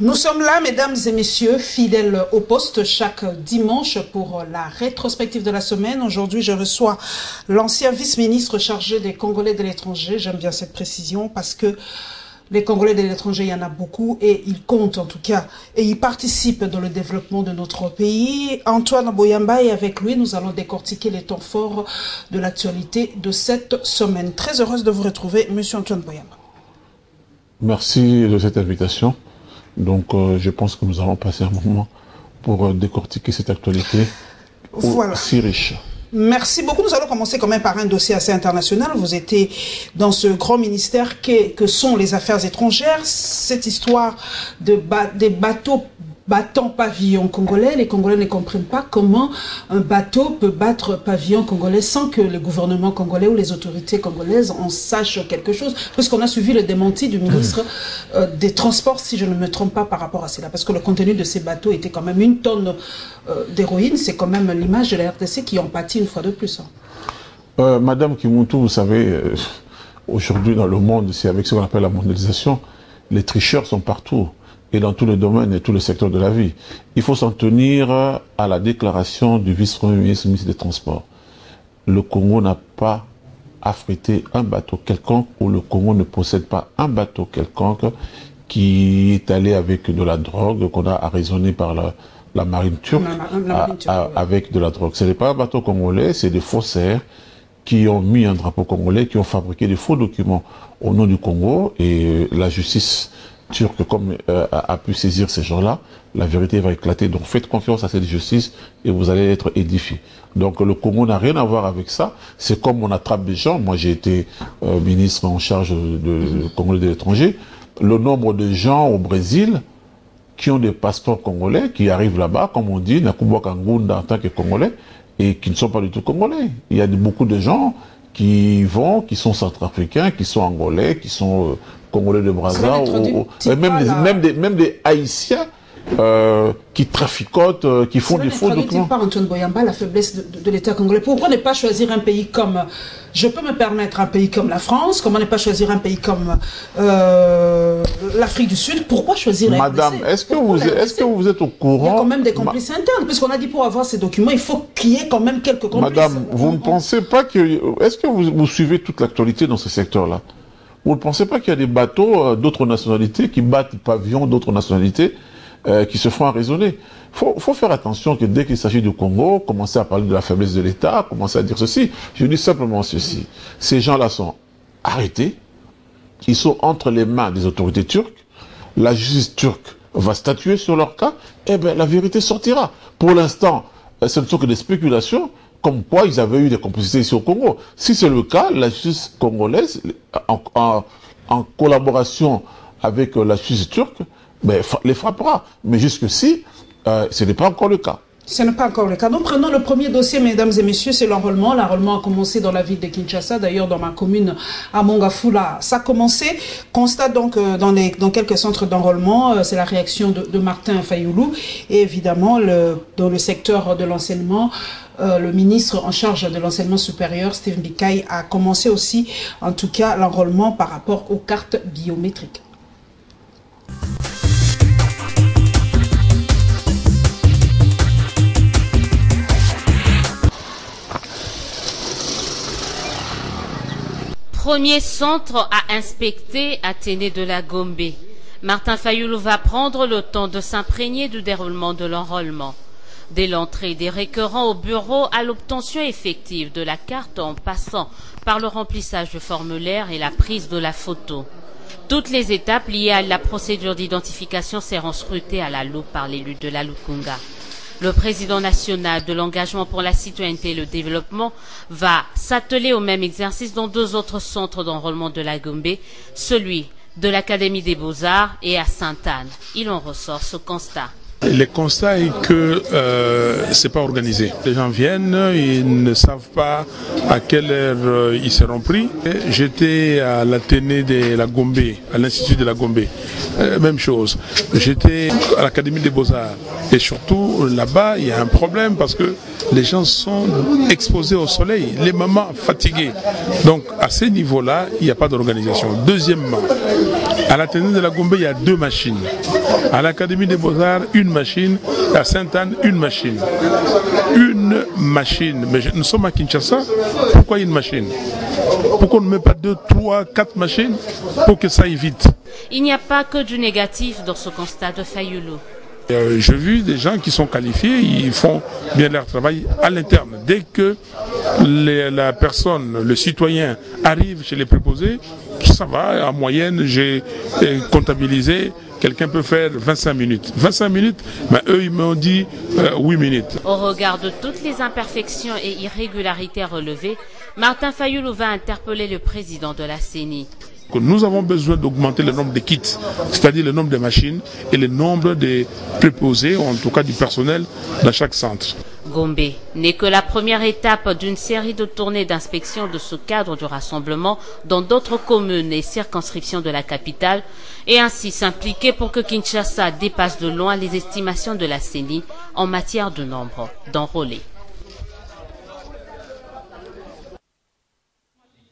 Nous sommes là, mesdames et messieurs, fidèles au poste, chaque dimanche pour la rétrospective de la semaine. Aujourd'hui, je reçois l'ancien vice-ministre chargé des Congolais de l'étranger. J'aime bien cette précision parce que les Congolais de l'étranger, il y en a beaucoup et ils comptent en tout cas et ils participent dans le développement de notre pays. Antoine Boyamba, et avec lui, nous allons décortiquer les temps forts de l'actualité de cette semaine. Très heureuse de vous retrouver, monsieur Antoine Boyamba. Merci de cette invitation. Donc, je pense que nous allons passer un moment pour décortiquer cette actualité si riche. Merci beaucoup. Nous allons commencer quand même par un dossier assez international. Vous étiez dans ce grand ministère que sont les affaires étrangères. Cette histoire des bateaux battant pavillon congolais, les Congolais ne comprennent pas comment un bateau peut battre pavillon congolais sans que le gouvernement congolais ou les autorités congolaises en sachent quelque chose, puisqu'on a suivi le démenti du ministre des Transports, si je ne me trompe pas par rapport à cela, parce que le contenu de ces bateaux était quand même 1 tonne d'héroïne. C'est quand même l'image de la RDC qui en pâtit une fois de plus. Madame Kimuntu, vous savez, aujourd'hui dans le monde, c'est avec ce qu'on appelle la mondialisation, les tricheurs sont partout. Et dans tous les domaines et tous les secteurs de la vie. Il faut s'en tenir à la déclaration du vice-premier ministre, ministre des Transports. Le Congo n'a pas affrété un bateau quelconque, ou le Congo ne possède pas un bateau quelconque qui est allé avec de la drogue, qu'on a arraisonné par la marine turque, avec de la drogue. Ce n'est pas un bateau congolais, c'est des faussaires qui ont mis un drapeau congolais, qui ont fabriqué des faux documents au nom du Congo, et la justice turque, comme a pu saisir ces gens-là, la vérité va éclater. Donc faites confiance à cette justice et vous allez être édifiés. Donc le Congo n'a rien à voir avec ça. C'est comme on attrape des gens. Moi j'ai été ministre en charge de Congolais de l'étranger. Le nombre de gens au Brésil qui ont des passeports congolais, qui arrivent là-bas, comme on dit, Nakubo Kangunda en tant que Congolais, et qui ne sont pas du tout Congolais. Il y a beaucoup de gens qui vont, qui sont centrafricains, qui sont angolais, qui sont Congolais de Brazza, même des Haïtiens qui traficotent, qui font des faux documents. Par Antoine Boyamba, la faiblesse de l'État congolais. Pourquoi ne pas choisir un pays comme, je peux me permettre, un pays comme la France? Comment ne pas choisir un pays comme l'Afrique du Sud? Pourquoi choisir la Madame, est-ce que vous êtes au courant? Il y a quand même des complices internes, puisqu'on a dit pour avoir ces documents, il faut qu'il y ait quand même quelques complices. Madame, vous ne pensez pas que... Est-ce que vous suivez toute l'actualité dans ce secteur-là? Vous ne pensez pas qu'il y a des bateaux d'autres nationalités qui battent pavillon d'autres nationalités qui se font arraisonner? Faut faire attention que dès qu'il s'agit du Congo, commencer à parler de la faiblesse de l'État, commencer à dire ceci. Je dis simplement ceci. Ces gens-là sont arrêtés. Ils sont entre les mains des autorités turques. La justice turque va statuer sur leur cas. Et bien, la vérité sortira. Pour l'instant, ce ne sont que des spéculations, comme quoi ils avaient eu des complicités ici au Congo. Si c'est le cas, la justice congolaise, en collaboration avec la justice turque, ben, les frappera. Mais jusqu'ici, ce n'est pas encore le cas. Ce n'est pas encore le cas. Nous prenons le premier dossier, mesdames et messieurs, c'est l'enrôlement. L'enrôlement a commencé dans la ville de Kinshasa, d'ailleurs dans ma commune à Mongafula. Ça a commencé, constate donc dans quelques centres d'enrôlement, c'est la réaction de Martin Fayoulou. Et évidemment, dans le secteur de l'enseignement, le ministre en charge de l'enseignement supérieur, Steve Bikaï, a commencé aussi, en tout cas, l'enrôlement par rapport aux cartes biométriques. Premier centre à inspecter à Téné de la Gombe. Martin Fayoulou va prendre le temps de s'imprégner du déroulement de l'enrôlement. Dès l'entrée des requérants au bureau à l'obtention effective de la carte en passant par le remplissage du formulaire et la prise de la photo. Toutes les étapes liées à la procédure d'identification seront scrutées à la loupe par l'élu de la Lukunga. Le président national de l'engagement pour la citoyenneté et le développement va s'atteler au même exercice dans 2 autres centres d'enrôlement de la Gombe, celui de l'Académie des Beaux-Arts et à Sainte-Anne. Il en ressort ce constat. Le constat est que c'est pas organisé. Les gens viennent, ils ne savent pas à quelle heure ils seront pris. J'étais à l'Athénée de la Gombe, à l'Institut de la Gombe. même chose. J'étais à l'Académie des Beaux-Arts et surtout là-bas, il y a un problème parce que les gens sont exposés au soleil, les mamans fatiguées. Donc à ce niveau-là, il n'y a pas d'organisation. Deuxièmement, à l'Athénée de la Gombe, il y a 2 machines. À l'Académie des Beaux-Arts, 1 machine. À Sainte-Anne, 1 machine. 1 machine. Mais nous sommes à Kinshasa. Pourquoi 1 machine? Pourquoi on ne met pas 2, 3, 4 machines pour que ça aille vite? Il n'y a pas que du négatif dans ce constat de Fayulu. J'ai vu des gens qui sont qualifiés, ils font bien leur travail à l'interne. Dès que la personne, le citoyen arrive chez les préposés, ça va, en moyenne, j'ai comptabilisé, quelqu'un peut faire 25 minutes. 25 minutes, mais eux, ils m'ont dit 8 minutes. Au regard de toutes les imperfections et irrégularités relevées, Martin Fayulu va interpeller le président de la CENI. Nous avons besoin d'augmenter le nombre de kits, c'est-à-dire le nombre de machines et le nombre de préposés, ou en tout cas du personnel, dans chaque centre. Gombe n'est que la première étape d'une série de tournées d'inspection de ce cadre du rassemblement dans d'autres communes et circonscriptions de la capitale et ainsi s'impliquer pour que Kinshasa dépasse de loin les estimations de la CENI en matière de nombre d'enrôlés.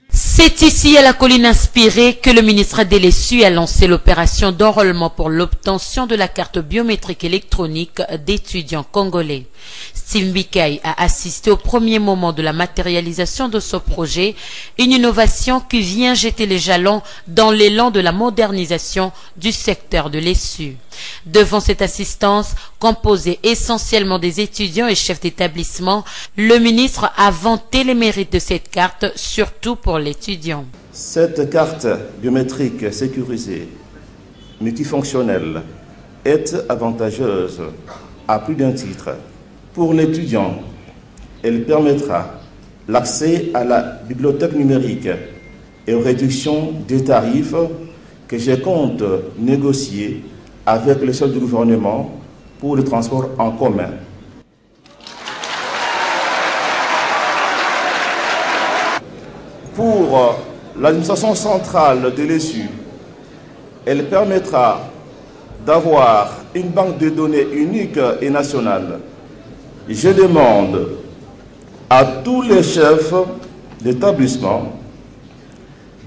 C'est ici à la colline inspirée que le ministre Delessu a lancé l'opération d'enrôlement pour l'obtention de la carte biométrique électronique d'étudiants congolais. Steve Mbikaï a assisté au premier moment de la matérialisation de ce projet, une innovation qui vient jeter les jalons dans l'élan de la modernisation du secteur de l'ESU. Devant cette assistance, composée essentiellement des étudiants et chefs d'établissement, le ministre a vanté les mérites de cette carte, surtout pour l'étudiant. Cette carte biométrique sécurisée, multifonctionnelle, est avantageuse à plus d'un titre. Pour l'étudiant, elle permettra l'accès à la bibliothèque numérique et aux réductions des tarifs que je compte négocier avec le chef du gouvernement pour le transport en commun. Pour l'administration centrale de l'ESU, elle permettra d'avoir une banque de données unique et nationale. Je demande à tous les chefs d'établissement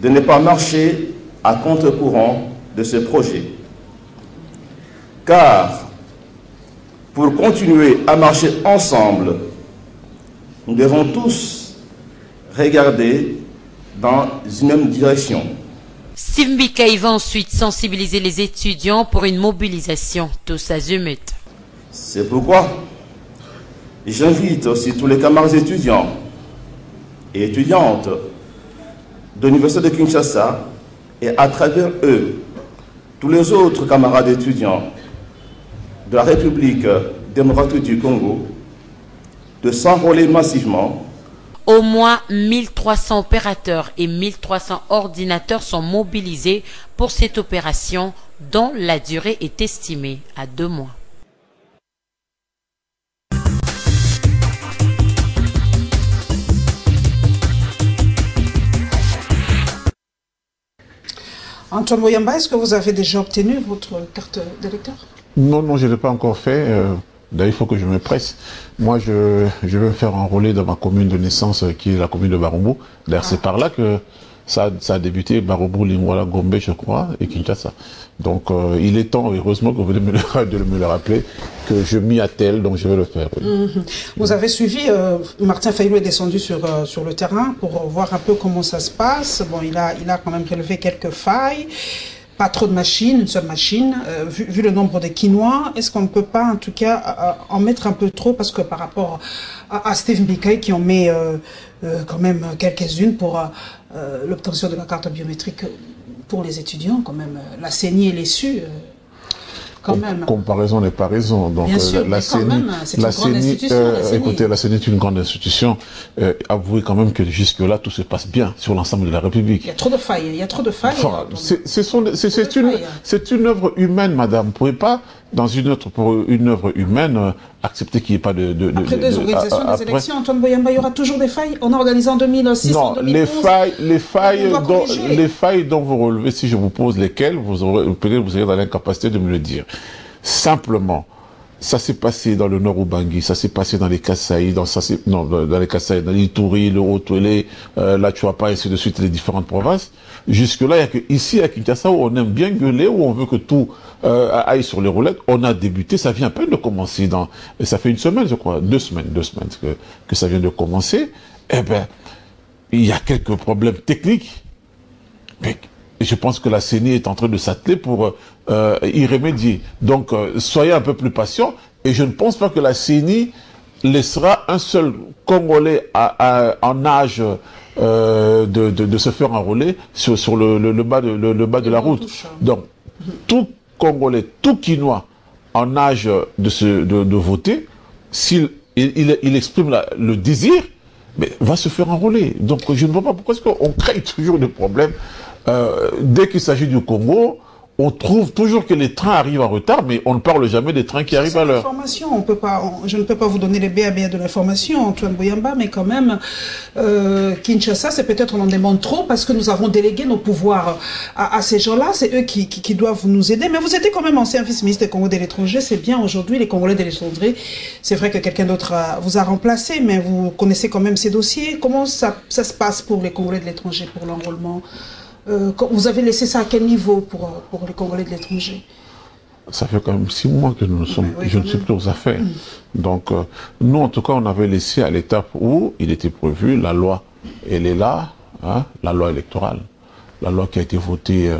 de ne pas marcher à contre-courant de ce projet. Car pour continuer à marcher ensemble, nous devons tous regarder dans une même direction. Steve Mbikaï va ensuite sensibiliser les étudiants pour une mobilisation tous azimuts. C'est pourquoi j'invite aussi tous les camarades étudiants et étudiantes de l'Université de Kinshasa et à travers eux, tous les autres camarades étudiants de la République démocratique du Congo de s'enrôler massivement. Au moins 1300 opérateurs et 1300 ordinateurs sont mobilisés pour cette opération dont la durée est estimée à 2 mois. Antoine Boyamba, est-ce que vous avez déjà obtenu votre carte d'électeur? Non, je ne l'ai pas encore fait. D'ailleurs, il faut que je me presse. Moi, je vais me faire enrôler dans ma commune de naissance, qui est la commune de Barumbu. D'ailleurs, c'est par là que ça a débuté, Barumbu, Lingwala, Gombe, je crois, et Kinshasa. Donc, il est temps, heureusement, que vous venez de me le rappeler, que je m'y attelle, donc je vais le faire. Oui. Vous avez suivi, Martin Fayulu est descendu sur le terrain pour voir un peu comment ça se passe. Bon, il a quand même relevé quelques failles. Pas trop de machines, une seule machine. Vu le nombre de quinois, est-ce qu'on ne peut pas, en tout cas, en mettre un peu trop? Parce que par rapport à Steve Mbikaï, qui en met quand même quelques-unes pour l'obtention de la carte biométrique pour les étudiants, quand même, la CENI et l'ESU, quand même. Comparaison n'est pas raison. Donc, bien sûr, la CENI, écoutez, la CENI est une grande institution. Avouez quand même que jusque-là, tout se passe bien sur l'ensemble de la République. Il y a trop de failles. Il y a trop de failles. Enfin, c'est une œuvre humaine, madame. Vous ne pouvez pas dans pour une œuvre humaine, accepter qu'il n'y ait pas de... Après deux organisations des élections, Antoine Boyamba, il y aura toujours des failles. On a organisé en 2006, non, en 2011. Les failles dont vous relevez, si je vous pose lesquelles, peut-être vous serez dans l'incapacité de me le dire. Simplement, ça s'est passé dans le Nord Ubangi, ça s'est passé dans les Kasaï, dans l'Ituri, le Haut-Touélé, là tu vois pas, ainsi de suite, les différentes provinces. Jusque-là, il y a que ici, à Kinshasa, où on aime bien gueuler, où on veut que tout aille sur les roulettes. On a débuté, ça vient à peine de commencer ça fait une semaine, je crois, deux semaines que ça vient de commencer. Eh ben, il y a quelques problèmes techniques. Mais je pense que la CENI est en train de s'atteler pour y remédier. Donc, soyez un peu plus patients. Et je ne pense pas que la CENI laissera un seul Congolais en âge de se faire enrôler sur le bas de la route. Donc, tout Congolais, tout Quinois en âge de voter, s'il exprime le désir, mais va se faire enrôler. Donc, je ne vois pas pourquoi est-ce qu'on crée toujours des problèmes. Dès qu'il s'agit du Congo, on trouve toujours que les trains arrivent en retard, mais on ne parle jamais des trains qui arrivent à l'heure. Je ne peux pas vous donner les BABA de l'information, Antoine Boyamba, mais quand même, Kinshasa, c'est peut-être on en demande trop parce que nous avons délégué nos pouvoirs à ces gens-là. C'est eux qui doivent nous aider. Mais vous étiez quand même ancien vice-ministre des Congolais de l'étranger. C'est bien aujourd'hui, les Congolais de l'étranger. C'est vrai que quelqu'un d'autre vous a remplacé, mais vous connaissez quand même ces dossiers. Comment ça se passe pour les Congolais de l'étranger, pour l'enrôlement? Vous avez laissé ça à quel niveau pour les Congolais de l'étranger? Ça fait quand même 6 mois que nous sommes, je ne suis plus aux affaires. Donc, nous, en tout cas, on avait laissé à l'étape où il était prévu, la loi, elle est là, hein, la loi électorale. La loi qui a été votée,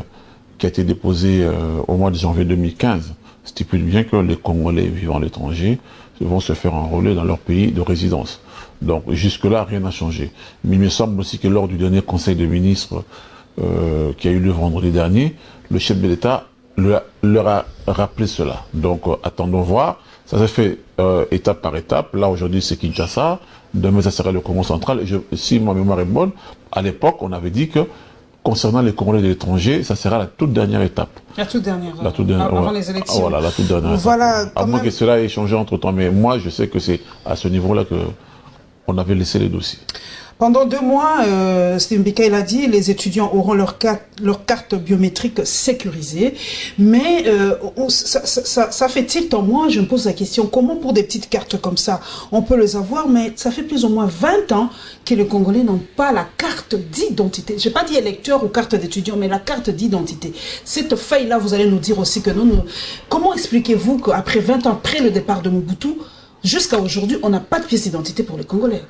qui a été déposée au mois de janvier 2015, stipule bien que les Congolais vivant à l'étranger vont se faire enrôler dans leur pays de résidence. Donc, jusque-là, rien n'a changé. Mais il me semble aussi que lors du dernier Conseil des ministres, qui a eu lieu vendredi dernier, le chef de l'État leur a rappelé cela. Donc, attendons voir. Ça s'est fait étape par étape. Là, aujourd'hui, c'est Kinshasa. Demain, ça sera le Congo central. Et si ma mémoire est bonne, à l'époque, on avait dit que concernant les Congolais de l'étranger, ça sera la toute dernière étape. La toute dernière. Avant les élections. Voilà, la toute dernière étape. À moins que cela ait changé entre-temps. Mais moi, je sais que c'est à ce niveau-là que on avait laissé les dossiers. Pendant 2 mois, Steve Mbika l'a dit, les étudiants auront leur carte biométrique sécurisée. Mais ça fait tilt en moi, je me pose la question, comment pour des petites cartes comme ça, on peut les avoir, mais ça fait plus ou moins 20 ans que les Congolais n'ont pas la carte d'identité. Je n'ai pas dit électeur ou carte d'étudiant, mais la carte d'identité. Cette feuille-là, vous allez nous dire aussi que nous... Comment expliquez-vous qu'après 20 ans, après le départ de Mobutu, jusqu'à aujourd'hui, on n'a pas de pièce d'identité pour les Congolais?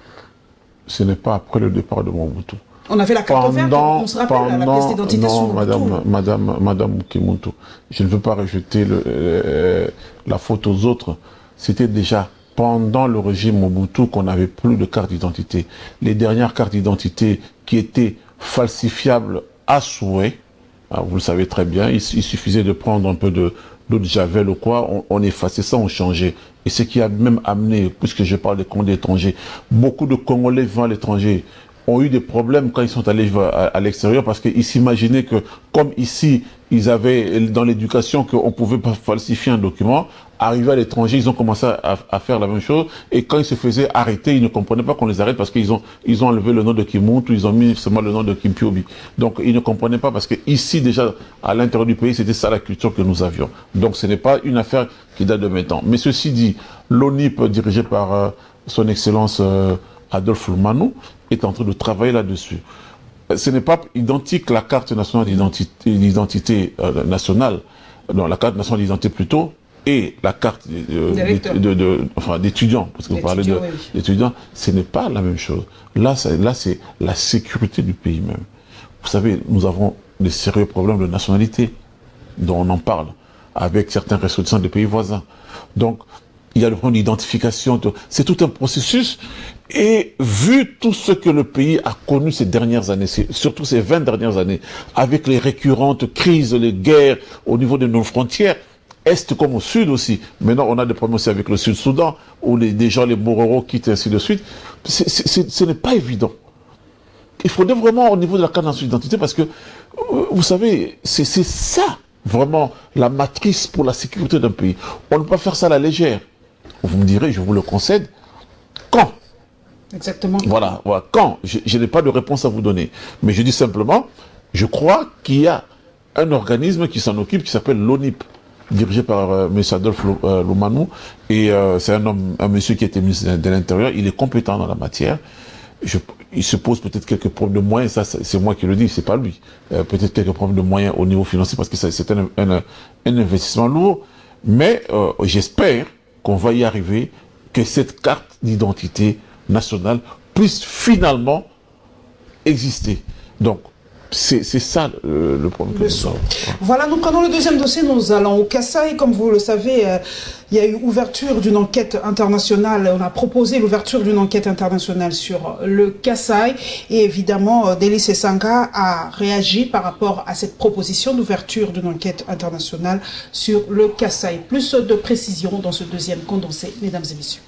Ce n'est pas après le départ de Mobutu. On avait la carte verte, on se rappelle, la pièce d'identité sous Mobutu. Madame Mukimuntu, je ne veux pas rejeter la faute aux autres. C'était déjà pendant le régime Mobutu qu'on n'avait plus de carte d'identité. Les dernières cartes d'identité qui étaient falsifiables à souhait, vous le savez très bien, il suffisait de prendre un peu d'eau de javel ou quoi, on effaçait ça, on changeait. Et ce qui a même amené, puisque je parle des Congolais étrangers, beaucoup de Congolais vivant à l'étranger ont eu des problèmes quand ils sont allés à l'extérieur parce qu'ils s'imaginaient que, comme ici, ils avaient dans l'éducation qu'on pouvait pas falsifier un document, arrivés à l'étranger, ils ont commencé à faire la même chose, et quand ils se faisaient arrêter, ils ne comprenaient pas qu'on les arrête parce qu'ils ont enlevé le nom de Kimuntu, ils ont mis seulement le nom de Kimpiobi. Donc ils ne comprenaient pas parce que ici, déjà, à l'intérieur du pays, c'était ça la culture que nous avions. Donc ce n'est pas une affaire qui date de maintenant. Mais ceci dit, l'ONIP, dirigé par son Excellence Adolphe Lumanou, est en train de travailler là-dessus. Ce n'est pas identique la carte nationale d'identité nationale, non, la carte nationale d'identité plutôt, et la carte d'étudiants, parce que vous parlez d'étudiants, ce n'est pas la même chose. Là, c'est la sécurité du pays même. Vous savez, nous avons des sérieux problèmes de nationalité, dont on en parle, avec certains ressortissants des pays voisins. Donc, il y a le point d'identification, c'est tout un processus, et vu tout ce que le pays a connu ces dernières années, surtout ces 20 dernières années, avec les récurrentes crises, les guerres au niveau de nos frontières, Est comme au Sud aussi. Maintenant, on a des problèmes aussi avec le Sud-Soudan, où des gens, les Bororo quittent et ainsi de suite. Ce n'est pas évident. Il faudrait vraiment, au niveau de la carte d'identité, parce que, vous savez, c'est ça vraiment la matrice pour la sécurité d'un pays. On ne peut pas faire ça à la légère. Vous me direz, je vous le concède, quand? Exactement. Voilà, voilà. Quand? Je n'ai pas de réponse à vous donner. Mais je dis simplement, je crois qu'il y a un organisme qui s'en occupe, qui s'appelle l'ONIP, dirigé par M. Adolphe Loumanou. Et c'est un monsieur qui était ministre de l'Intérieur. Il est compétent dans la matière. Il se pose peut-être quelques problèmes de moyens, ça c'est moi qui le dis, c'est pas lui. Peut-être quelques problèmes de moyens au niveau financier parce que c'est un investissement lourd. Mais j'espère qu'on va y arriver, que cette carte d'identité nationale puisse finalement exister. Donc, c'est ça le problème. Voilà, nous prenons le deuxième dossier, nous allons au Kasaï. Comme vous le savez, il y a eu ouverture d'une enquête internationale, on a proposé l'ouverture d'une enquête internationale sur le Kasaï. Et évidemment, Delis Esanga a réagi par rapport à cette proposition d'ouverture d'une enquête internationale sur le Kasaï. Plus de précisions dans ce deuxième condensé, mesdames et messieurs.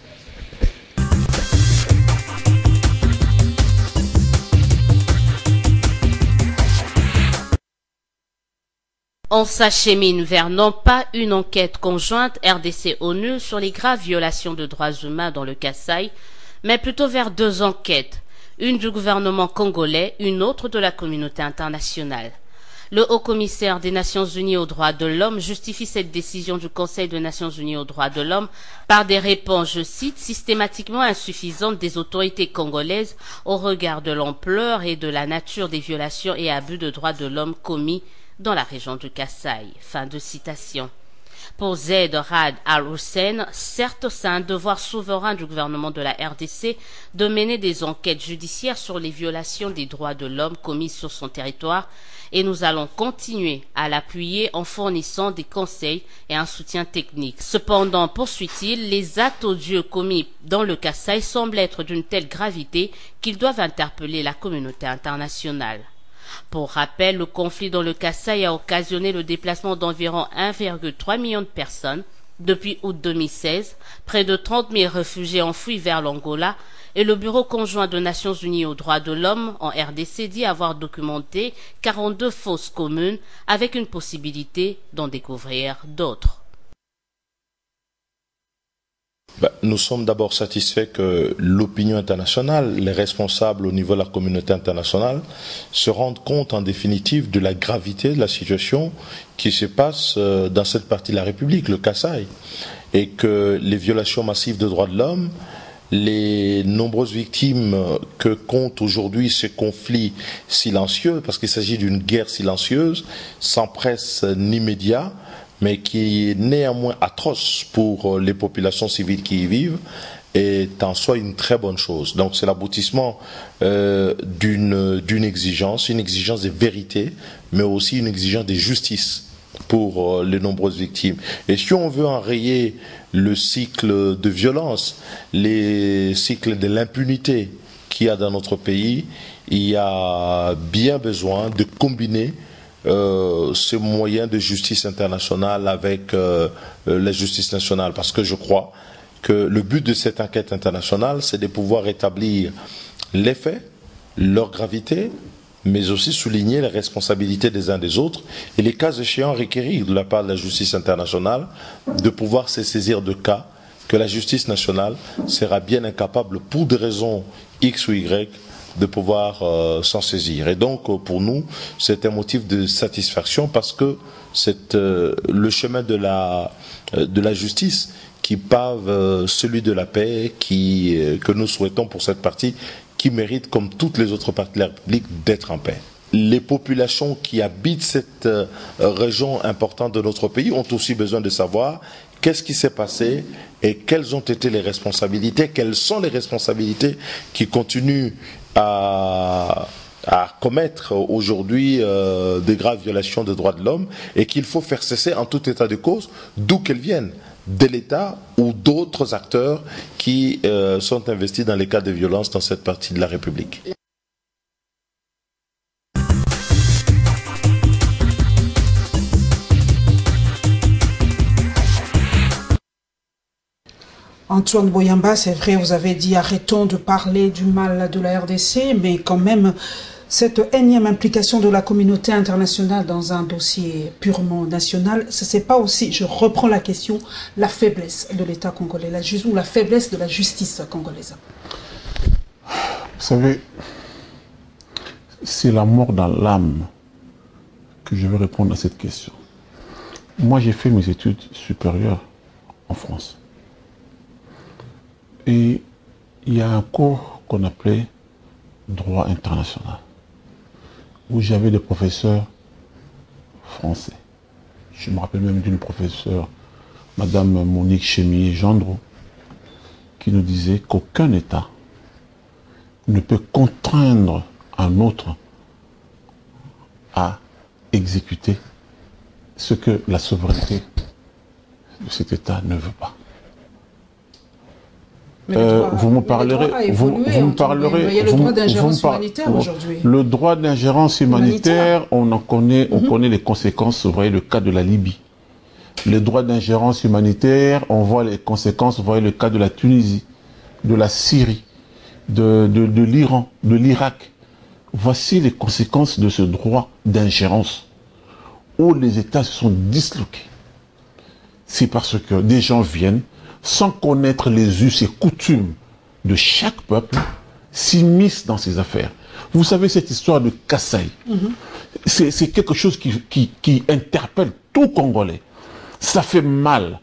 On s'achemine vers non pas une enquête conjointe RDC-ONU sur les graves violations de droits humains dans le Kasaï, mais plutôt vers deux enquêtes, une du gouvernement congolais, une autre de la communauté internationale. Le haut-commissaire des Nations Unies aux droits de l'homme justifie cette décision du Conseil des Nations Unies aux droits de l'homme par des réponses, je cite, systématiquement insuffisantes des autorités congolaises au regard de l'ampleur et de la nature des violations et abus de droits de l'homme commis dans la région du Kasaï. Fin de citation. Pour Zaid Rad Al-Hussein, certes, c'est un devoir souverain du gouvernement de la RDC de mener des enquêtes judiciaires sur les violations des droits de l'homme commises sur son territoire et nous allons continuer à l'appuyer en fournissant des conseils et un soutien technique. Cependant, poursuit-il, les actes odieux commis dans le Kasaï semblent être d'une telle gravité qu'ils doivent interpeller la communauté internationale. Pour rappel, le conflit dans le Kasaï a occasionné le déplacement d'environ 1,3 million de personnes depuis août 2016, près de 30 000 réfugiés enfouis vers l'Angola, et le Bureau conjoint des Nations Unies aux droits de l'homme en RDC dit avoir documenté 42 fosses communes avec une possibilité d'en découvrir d'autres. Nous sommes d'abord satisfaits que l'opinion internationale, les responsables au niveau de la communauté internationale, se rendent compte en définitive de la gravité de la situation qui se passe dans cette partie de la République, le Kasaï, et que les violations massives de droits de l'homme, les nombreuses victimes que compte aujourd'hui ce conflit silencieux, parce qu'il s'agit d'une guerre silencieuse, sans presse ni médias, mais qui est néanmoins atroce pour les populations civiles qui y vivent, est en soi une très bonne chose. Donc c'est l'aboutissement d'une exigence, une exigence de vérité, mais aussi une exigence de justice pour les nombreuses victimes. Et si on veut enrayer le cycle de violence, les cycles de l'impunité qu'il y a dans notre pays, il y a bien besoin de combiner ce moyen de justice internationale avec la justice nationale, parce que je crois que le but de cette enquête internationale, c'est de pouvoir établir les faits, leur gravité, mais aussi souligner les responsabilités des uns des autres et les cas échéants requérir de la part de la justice internationale de pouvoir se saisir de cas que la justice nationale sera bien incapable, pour des raisons X ou Y, de pouvoir s'en saisir. Et donc, pour nous, c'est un motif de satisfaction parce que c'est le chemin de la justice qui pave celui de la paix que nous souhaitons pour cette partie qui mérite, comme toutes les autres parties de la République, d'être en paix. Les populations qui habitent cette région importante de notre pays ont aussi besoin de savoir qu'est-ce qui s'est passé et quelles ont été les responsabilités, quelles sont les responsabilités qui continuent à commettre aujourd'hui des graves violations des droits de l'homme et qu'il faut faire cesser en tout état de cause, d'où qu'elles viennent, de l'État ou d'autres acteurs qui sont investis dans les cas de violence dans cette partie de la République. Antoine Boyamba, c'est vrai, vous avez dit arrêtons de parler du mal de la RDC, mais quand même, cette énième implication de la communauté internationale dans un dossier purement national, ce n'est pas aussi, je reprends la question, la faiblesse de l'État congolais, ou la faiblesse de la justice congolaise? Vous savez, c'est la mort dans l'âme que je vais répondre à cette question. Moi, j'ai fait mes études supérieures en France. Et il y a un cours qu'on appelait droit international, où j'avais des professeurs français. Je me rappelle même d'une professeure, Madame Monique Chémier-Gendreau, qui nous disait qu'aucun État ne peut contraindre un autre à exécuter ce que la souveraineté de cet État ne veut pas. Vous me parlerez, vous me parlerez. Il y a le droit d'ingérence humanitaire aujourd'hui. Le droit d'ingérence humanitaire, on connaît les conséquences. Vous voyez le cas de la Libye. Le droit d'ingérence humanitaire, on voit les conséquences. Vous voyez le cas de la Tunisie, de la Syrie, de l'Iran, de l'Irak. Voici les conséquences de ce droit d'ingérence où les États se sont disloqués. C'est parce que des gens viennent sans connaître les us et coutumes de chaque peuple, s'immiscent dans ces affaires. Vous savez, cette histoire de Kasaï, c'est quelque chose qui interpelle tout Congolais. Ça fait mal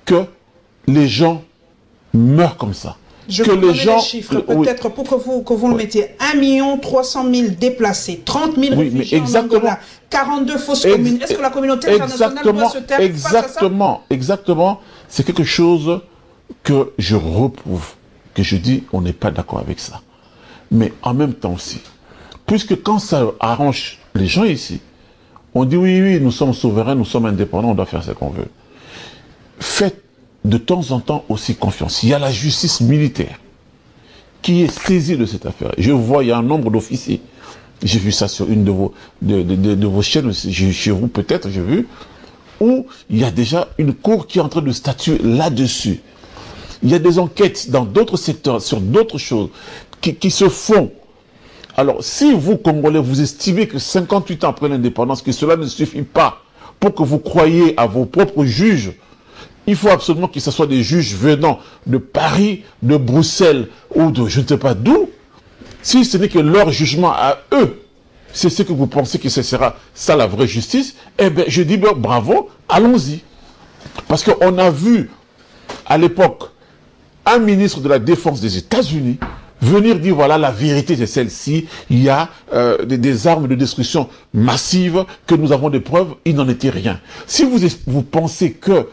que les gens meurent comme ça. Je que les gens, chiffres, peut-être pour que vous le mettiez, 1 300 000 déplacés, 30 000 réfugiés en Angola, 42 fausses communes. Est-ce que la communauté internationale doit se taire face à ça? Exactement. C'est quelque chose que je reprouve, que je dis, on n'est pas d'accord avec ça. Mais en même temps aussi, puisque quand ça arrange les gens ici, on dit oui, nous sommes souverains, nous sommes indépendants, on doit faire ce qu'on veut. Faites de temps en temps aussi confiance. Il y a la justice militaire qui est saisie de cette affaire. Je vois, il y a un nombre d'officiers. J'ai vu ça sur une de vos chaînes, chez vous peut-être, j'ai vu, où il y a déjà une cour qui est en train de statuer là-dessus. Il y a des enquêtes dans d'autres secteurs, sur d'autres choses, qui se font. Alors, si vous, Congolais, vous estimez que 58 ans après l'indépendance, que cela ne suffit pas pour que vous croyiez à vos propres juges, il faut absolument que ce soit des juges venant de Paris, de Bruxelles ou de je ne sais pas d'où. Si ce n'est que leur jugement à eux, c'est ce que vous pensez que ce sera ça la vraie justice, eh bien je dis bien, bravo, allons-y. Parce qu'on a vu à l'époque un ministre de la Défense des États-Unis venir dire voilà la vérité c'est celle-ci, il y a des armes de destruction massive, que nous avons des preuves, il n'en était rien. Si vous pensez que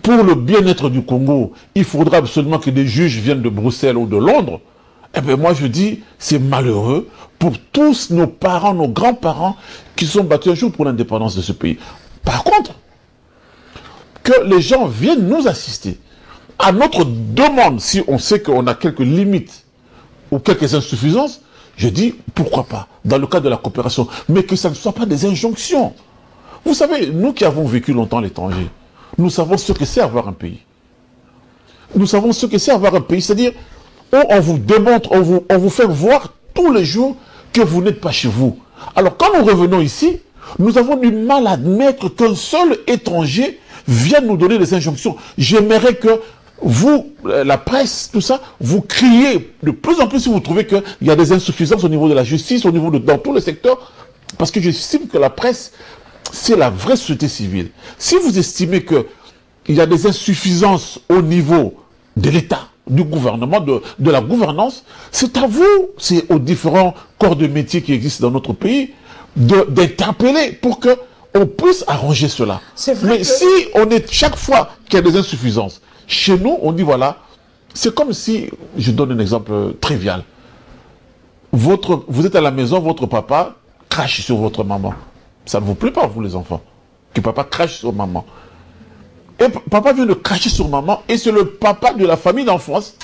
pour le bien-être du Congo, il faudra absolument que des juges viennent de Bruxelles ou de Londres, eh bien moi je dis, c'est malheureux pour tous nos parents, nos grands-parents qui sont battus un jour pour l'indépendance de ce pays. Par contre, que les gens viennent nous assister à notre demande, si on sait qu'on a quelques limites ou quelques insuffisances, je dis, pourquoi pas, dans le cadre de la coopération, mais que ça ne soit pas des injonctions. Vous savez, nous qui avons vécu longtemps à l'étranger, nous savons ce que c'est avoir un pays. Nous savons ce que c'est avoir un pays, c'est-à-dire où on vous démontre, on vous fait voir tous les jours que vous n'êtes pas chez vous. Alors quand nous revenons ici, nous avons du mal à admettre qu'un seul étranger vienne nous donner des injonctions. J'aimerais que vous, la presse, tout ça, vous criez de plus en plus si vous trouvez qu'il y a des insuffisances au niveau de la justice, au niveau dans tous les secteurs, parce que j'estime que la presse, c'est la vraie société civile. Si vous estimez qu'il y a des insuffisances au niveau de l'État, du gouvernement, de la gouvernance, c'est à vous, c'est aux différents corps de métier qui existent dans notre pays, d'interpeller pour qu'on puisse arranger cela. Mais si on est chaque fois qu'il y a des insuffisances, chez nous, on dit voilà, c'est comme si, je donne un exemple trivial, vous êtes à la maison, votre papa crache sur votre maman. Ça ne vous plaît pas, vous les enfants, que papa crache sur maman. Et papa vient de cracher sur maman, et c'est le papa de la famille d'enfance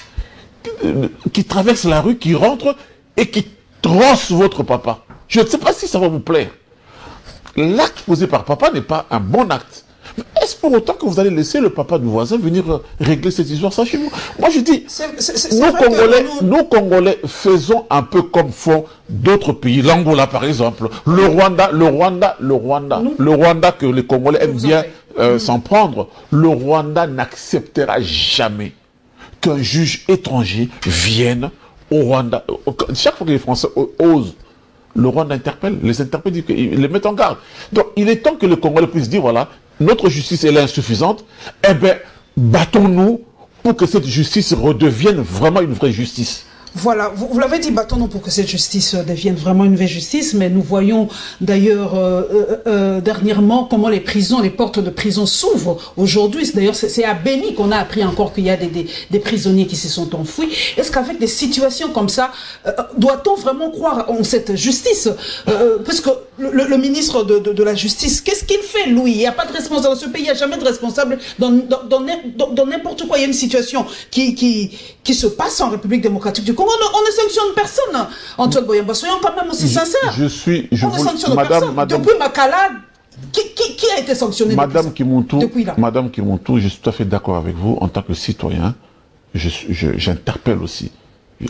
qui traverse la rue, qui rentre et qui trosse votre papa. Je ne sais pas si ça va vous plaire. L'acte posé par papa n'est pas un bon acte. Est-ce pour autant que vous allez laisser le papa du voisin venir régler cette histoire ça chez vous? Moi je dis, nous Congolais faisons un peu comme font d'autres pays, l'Angola par exemple, le Rwanda que les Congolais aiment bien s'en prendre. Le Rwanda n'acceptera jamais qu'un juge étranger vienne au Rwanda. Chaque fois que les Français osent, le Rwanda les interpelle, les met en garde. Donc il est temps que le Congolais puisse dire, voilà, notre justice elle est insuffisante, eh bien, battons-nous pour que cette justice redevienne vraiment une vraie justice. Voilà, vous l'avez dit, battons-nous pour que cette justice devienne vraiment une vraie justice, mais nous voyons d'ailleurs dernièrement comment les portes de prison s'ouvrent aujourd'hui. D'ailleurs, c'est à Béni qu'on a appris encore qu'il y a des prisonniers qui se sont enfouis. Est-ce qu'avec des situations comme ça, doit-on vraiment croire en cette justice parce que le ministre de la Justice, qu'est-ce qu'il fait, Louis? Il n'y a pas de responsable dans ce pays, il n'y a jamais de responsable dans n'importe quoi. Il y a une situation qui se passe en République démocratique du Congo. On ne sanctionne personne. Antoine Boyamba, soyons quand même aussi sincères. On ne sanctionne personne. Depuis Makala, qui a été sanctionné depuis là? Madame Kimontou, je suis tout à fait d'accord avec vous. En tant que citoyen, j'interpelle aussi.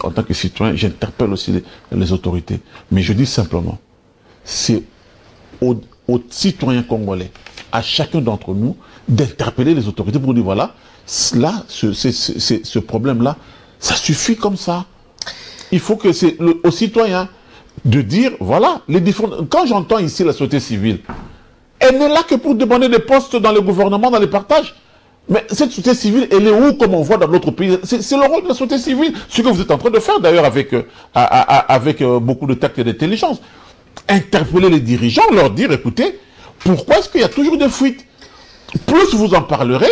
En tant que citoyen, j'interpelle aussi les autorités. Mais je dis simplement, c'est aux citoyens congolais, à chacun d'entre nous, d'interpeller les autorités pour dire, voilà, là, ce problème-là, ça suffit comme ça. Il faut que c'est aux citoyens de dire, voilà, les différents... Quand j'entends ici la société civile, elle n'est là que pour demander des postes dans le gouvernement, dans les partages. Mais cette société civile, elle est où, comme on voit dans d'autres pays? C'est le rôle de la société civile. Ce que vous êtes en train de faire, d'ailleurs, avec beaucoup de tact et d'intelligence. Interpeller les dirigeants, leur dire, écoutez, pourquoi est-ce qu'il y a toujours des fuites? Plus vous en parlerez,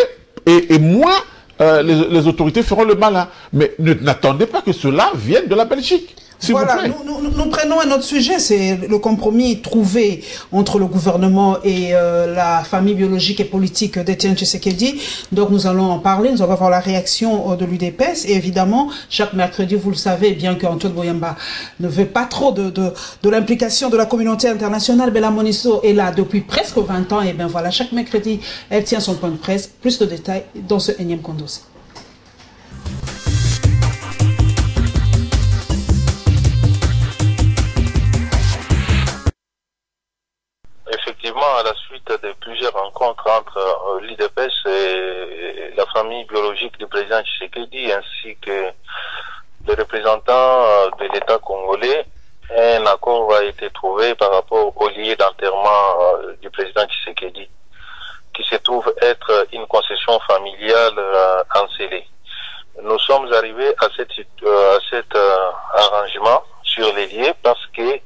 et moins... les autorités feront le malin. Mais n'attendez pas que cela vienne de la Belgique. Voilà, nous prenons un autre sujet, c'est le compromis trouvé entre le gouvernement et la famille biologique et politique d'Étienne Tshisekedi. Donc nous allons en parler, nous allons voir la réaction de l'UDPS. Et évidemment, chaque mercredi, vous le savez, bien qu'Antoine Boyamba ne veut pas trop de l'implication de la communauté internationale, mais la MONUSCO est là depuis presque 20 ans. Et bien voilà, chaque mercredi, elle tient son point de presse. Plus de détails dans ce énième condensé. Effectivement, à la suite de plusieurs rencontres entre l'UDPS et la famille biologique du président Tshisekedi ainsi que les représentants de l'État congolais, un accord a été trouvé par rapport au lieu d'enterrement du président Tshisekedi, qui se trouve être une concession familiale encellée. Nous sommes arrivés à cet arrangement sur les lieux parce que,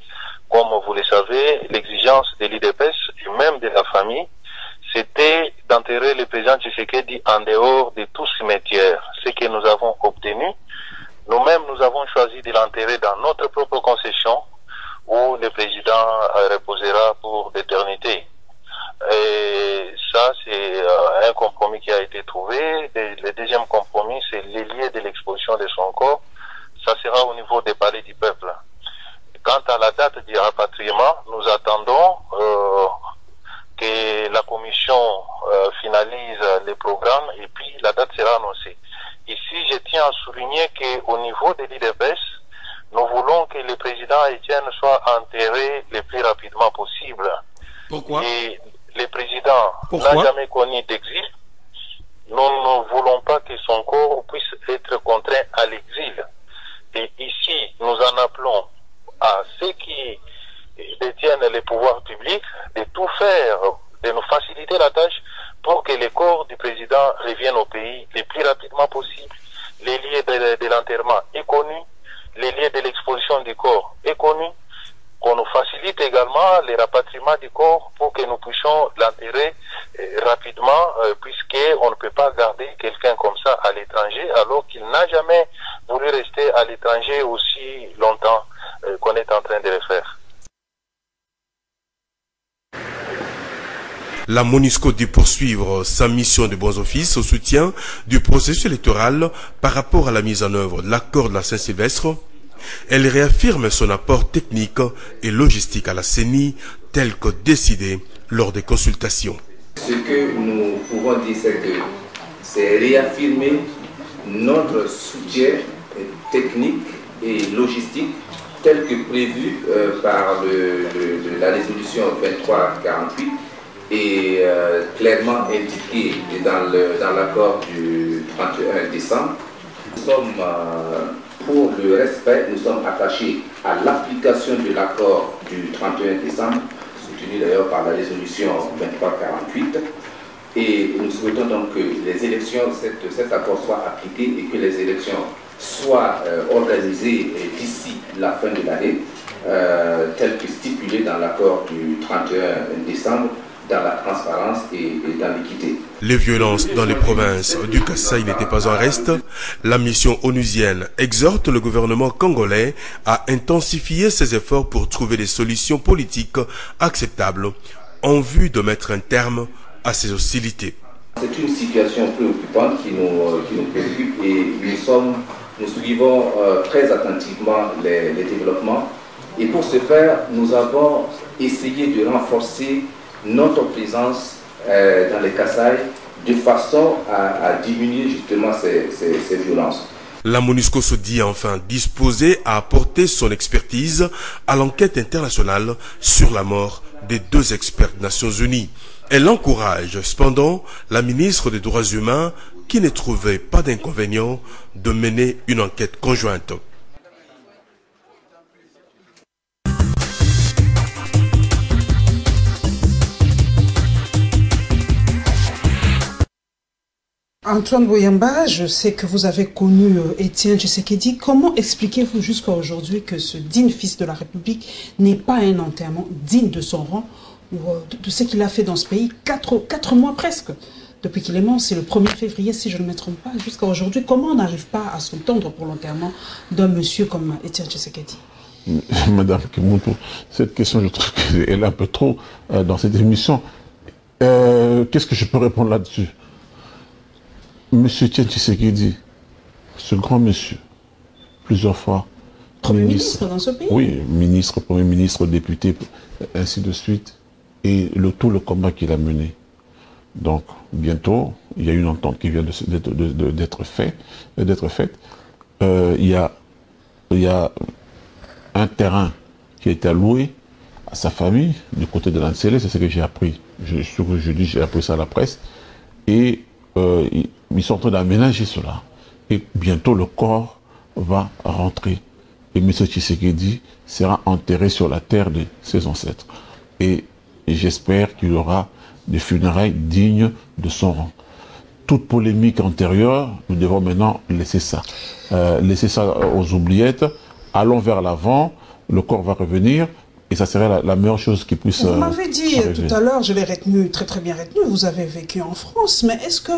comme vous le savez, l'exigence de l'UDPS et même de la famille, c'était d'enterrer le président Tshisekedi en dehors de tout cimetière. Ce que nous avons obtenu, nous-mêmes nous avons choisi de l'enterrer dans notre propre concession où le président reposera pour l'éternité. Et ça, c'est un compromis qui a été trouvé. Le deuxième compromis, c'est les lieux de l'exposition de son corps. Ça sera au niveau des palais du peuple. Quant à la date du rapatriement, nous attendons que la commission finalise les programmes et puis la date sera annoncée. Ici, je tiens à souligner qu'au niveau de l'UDPS, nous voulons que le président Etienne soit enterré le plus rapidement possible. Pourquoi? Et le président n'a jamais connu d'exil. Nous ne voulons pas que son corps puisse être contraint à l'exil. Et ici, nous en appelons à ceux qui détiennent les pouvoirs publics de tout faire, de nous faciliter la tâche pour que le corps du président revienne au pays le plus rapidement possible. Les lieux de l'enterrement est connu, les lieux de l'exposition du corps est connu, qu'on nous facilite également les rapatriements du corps pour que nous puissions l'enterrer rapidement, puisqu'on ne peut pas garder quelqu'un comme ça à l'étranger alors qu'il n'a jamais voulu rester à l'étranger aussi longtemps qu'on est en train de le faire. La MONUSCO dit poursuivre sa mission de bons offices au soutien du processus électoral par rapport à la mise en œuvre de l'accord de la Saint-Sylvestre. Elle réaffirme son apport technique et logistique à la CENI tel que décidé lors des consultations. Ce que nous pouvons dire, c'est que c'est réaffirmer notre soutien technique et logistique tel que prévu par la résolution 2348 et clairement indiqué dans l'accord du 31 décembre. Nous sommes pour le respect, nous sommes attachés à l'application de l'accord du 31 décembre, soutenu d'ailleurs par la résolution 2348. Et nous souhaitons donc que les élections, cet accord soit appliqué et que les élections soient organisées d'ici la fin de l'année, tel que stipulé dans l'accord du 31 décembre, dans la transparence et dans l'équité. Les violences dans les provinces du Kasaï n'étaient pas en reste. La mission onusienne exhorte le gouvernement congolais à intensifier ses efforts pour trouver des solutions politiques acceptables en vue de mettre un terme à ces hostilités. C'est une situation préoccupante qui nous préoccupe et nous suivons très attentivement les développements. Et pour ce faire, nous avons essayé de renforcer notre présence dans les Kasaï de façon à diminuer justement ces violences. La MONUSCO se dit enfin disposée à apporter son expertise à l'enquête internationale sur la mort des 2 experts des Nations Unies. Elle encourage cependant la ministre des Droits humains qui ne trouvait pas d'inconvénient de mener une enquête conjointe. Antoine Boyamba, je sais que vous avez connu Étienne Tshisekedi. Comment expliquez-vous jusqu'à aujourd'hui que ce digne fils de la République n'est pas un enterrement digne de son rang ou de ce qu'il a fait dans ce pays 4 mois presque depuis qu'il est mort? C'est le 1er février, si je ne me trompe pas. Jusqu'à aujourd'hui, comment on n'arrive pas à s'entendre pour l'enterrement d'un monsieur comme Étienne Tshisekedi? Madame Kimuntu, cette question, je trouve qu'elle est un peu trop dans cette émission. Qu'est-ce que je peux répondre là-dessus? Monsieur Étienne Tshisekedi, ce grand monsieur, plusieurs fois, Premier ministre dans ce pays? Oui, ministre, Premier ministre, député, ainsi de suite, et tout le combat qu'il a mené. Donc, bientôt, il y a une entente qui vient d'être faite. Il y a un terrain qui a été alloué à sa famille, du côté de l'Ansele, c'est ce que j'ai appris. J'ai appris ça à la presse. Et ils sont en train d'aménager cela. Et bientôt, le corps va rentrer. Et M. Tshisekedi sera enterré sur la terre de ses ancêtres. Et j'espère qu'il y aura des funérailles dignes de son rang. Toute polémique antérieure, nous devons maintenant laisser ça. Laisser ça aux oubliettes. Allons vers l'avant, le corps va revenir. Et ça serait la meilleure chose qui puisse... Vous m'avez dit tout à l'heure, je l'ai retenu, très bien retenu, vous avez vécu en France, mais est-ce que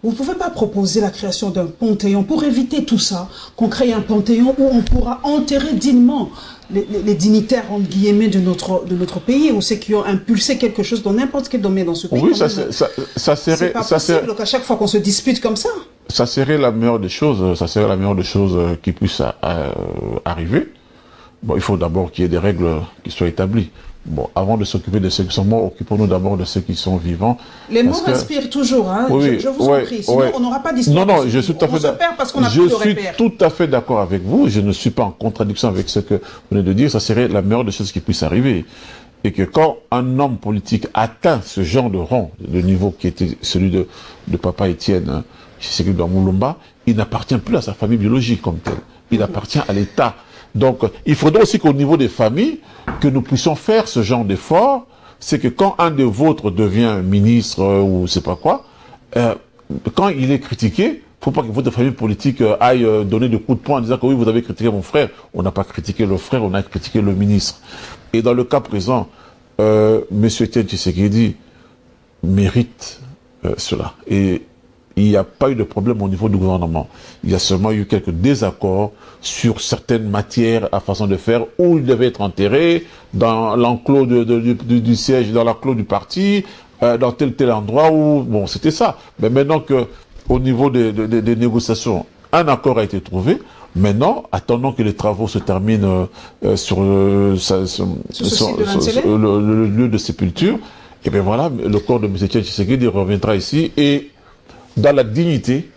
vous ne pouvez pas proposer la création d'un panthéon pour éviter tout ça, qu'on crée un panthéon où on pourra enterrer dignement les dignitaires, entre guillemets, de notre pays, ou ceux qui ont impulsé quelque chose dans n'importe quel domaine dans ce pays? Oui, ça serait... C'est pas possible qu'à chaque fois qu'on se dispute comme ça. Ça serait la meilleure des choses, qui puisse arriver. Bon, il faut d'abord qu'il y ait des règles qui soient établies. Bon, avant de s'occuper de ceux qui sont morts, occupons-nous d'abord de ceux qui sont vivants. Les morts inspirent toujours, hein. Oui, je vous en prie. Sinon, on n'aura pas d'histoire. Non, je suis tout à fait d'accord. Parce qu'on a plus de repères. Je suis tout à fait d'accord avec vous. Je ne suis pas en contradiction avec ce que vous venez de dire. Ça serait la meilleure des choses qui puisse arriver. Et que quand un homme politique atteint ce genre de rang, de niveau qui était celui de papa Étienne Tshisekedi Mulumba, il n'appartient plus à sa famille biologique comme tel. Il appartient à l'État. Donc, il faudrait aussi qu'au niveau des familles, que nous puissions faire ce genre d'effort. C'est que quand un de vôtres devient ministre ou je sais pas quoi, quand il est critiqué, il ne faut pas que votre famille politique aille donner des coups de poing en disant que oui, vous avez critiqué mon frère. On n'a pas critiqué le frère, on a critiqué le ministre. Et dans le cas présent, M. Étienne Tshisekedi mérite cela. Et il n'y a pas eu de problème au niveau du gouvernement. Il y a seulement eu quelques désaccords sur certaines matières à façon de faire, où il devait être enterré, dans l'enclos du siège, dans l'enclos du parti, dans tel endroit où... Bon, c'était ça. Mais maintenant qu'au niveau des négociations, un accord a été trouvé, maintenant, attendons que les travaux se terminent sur le lieu de sépulture, Et bien voilà, le corps de M. Tshisekedi reviendra ici et dans la dignité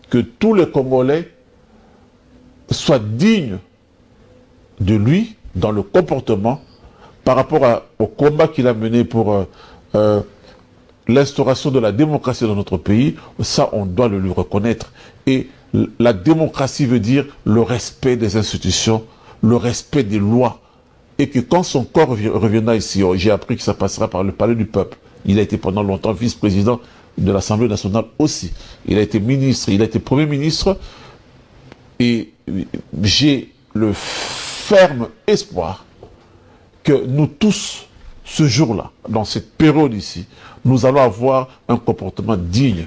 que tous les Congolais soient dignes de lui dans le comportement par rapport au combat qu'il a mené pour l'instauration de la démocratie dans notre pays. Ça, on doit le lui reconnaître. Et la démocratie veut dire le respect des institutions, le respect des lois. Et que quand son corps reviendra ici, j'ai appris que ça passera par le palais du peuple. Il a été pendant longtemps vice-président de l'Assemblée nationale aussi. Il a été ministre, il a été Premier ministre. Et j'ai le ferme espoir que nous tous, ce jour-là, dans cette période ici, nous allons avoir un comportement digne.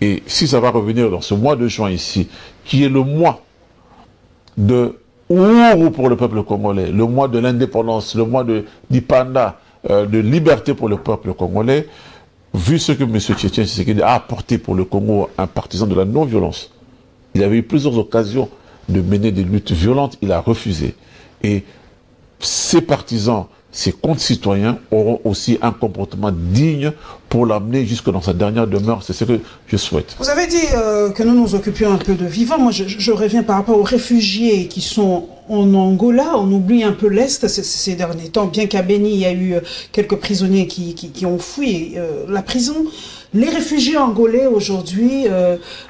Et si ça va revenir dans ce mois de juin ici, qui est le mois de Ouro pour le peuple congolais, le mois de l'indépendance, le mois d'Ipanda, de liberté pour le peuple congolais, vu ce que M. Tshisekedi a apporté pour le Congo, un partisan de la non-violence, il avait eu plusieurs occasions de mener des luttes violentes, il a refusé. Et ses partisans, ses concitoyens auront aussi un comportement digne pour l'amener jusque dans sa dernière demeure. C'est ce que je souhaite. Vous avez dit que nous nous occupions un peu de vivants. Moi, je reviens par rapport aux réfugiés qui sont en Angola. On oublie un peu l'Est ces derniers temps. Bien qu'à Beni, il y a eu quelques prisonniers qui ont fui la prison. Les réfugiés angolais aujourd'hui,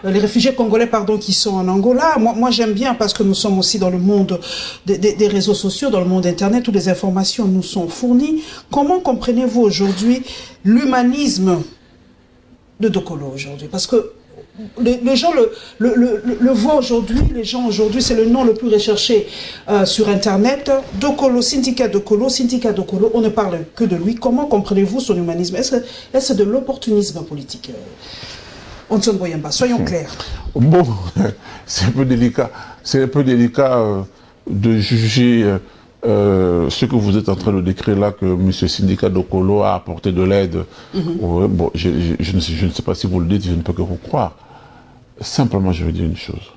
les réfugiés congolais, pardon, qui sont en Angola, moi j'aime bien parce que nous sommes aussi dans le monde des réseaux sociaux, dans le monde Internet, où les informations nous sont fournies. Comment comprenez-vous aujourd'hui l'humanisme de Dokolo aujourd'hui? Parce que les gens le voient aujourd'hui, les gens aujourd'hui, c'est le nom le plus recherché sur Internet. Dokolo, Syndicat Dokolo, on ne parle que de lui. Comment comprenez-vous son humanisme? Est-ce de l'opportunisme politique? Antoine Boyamba, soyons clairs. Bon, c'est un peu délicat. C'est un peu délicat de juger ce que vous êtes en train de décrire là, que M. Syndicat Dokolo a apporté de l'aide. Bon, je ne sais pas si vous le dites, je ne peux que vous croire. Simplement, je veux dire une chose.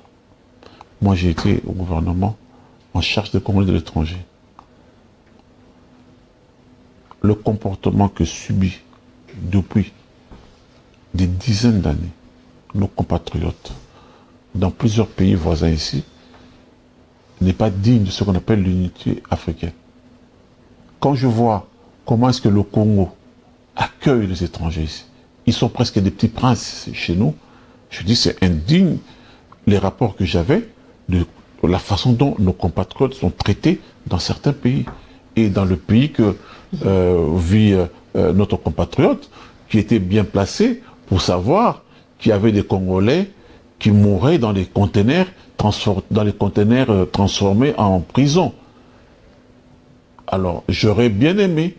Moi, j'ai été au gouvernement en charge des Congolais de l'étranger. Le comportement que subit depuis des dizaines d'années nos compatriotes dans plusieurs pays voisins ici n'est pas digne de ce qu'on appelle l'unité africaine. Quand je vois comment est-ce que le Congo accueille les étrangers ici, ils sont presque des petits princes chez nous, je dis c'est indigne les rapports que j'avais de la façon dont nos compatriotes sont traités dans certains pays. Et dans le pays que vit notre compatriote, qui était bien placé pour savoir qu'il y avait des Congolais qui mouraient dans les containers transformés en prison. Alors, j'aurais bien aimé,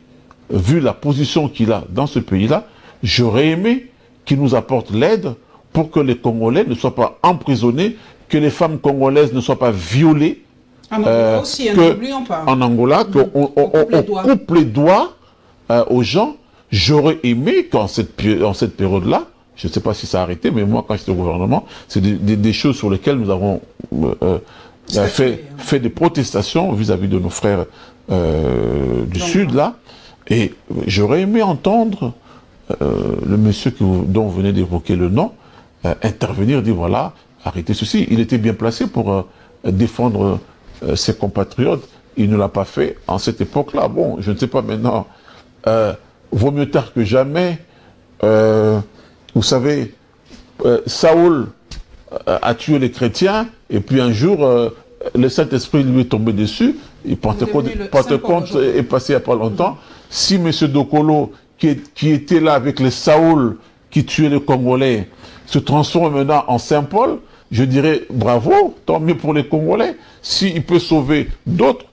vu la position qu'il a dans ce pays-là, j'aurais aimé qu'il nous apporte l'aide pour que les Congolais ne soient pas emprisonnés, que les femmes congolaises ne soient pas violées. En Angola aussi, n'oublions pas. En Angola, qu'on coupe les doigts aux gens. J'aurais aimé qu'en cette période-là, je ne sais pas si ça a arrêté, mais moi, quand j'étais au gouvernement, c'est des choses sur lesquelles nous avons fait des protestations vis-à-vis de nos frères du Sud, là. Et j'aurais aimé entendre le monsieur dont vous venez d'évoquer le nom, intervenir, dire voilà, arrêtez ceci. Il était bien placé pour défendre ses compatriotes. Il ne l'a pas fait en cette époque-là. Bon, je ne sais pas maintenant. Vaut mieux tard que jamais. Vous savez, Saoul a tué les chrétiens, et puis un jour, le Saint-Esprit lui est tombé dessus, et Pentecôte est passé il n'y a pas longtemps. Si M. Dokolo, qui était là avec les Saoul, qui tuaient les Congolais, se transforme maintenant en Saint-Paul, je dirais bravo, tant mieux pour les Congolais. S'il peut sauver d'autres,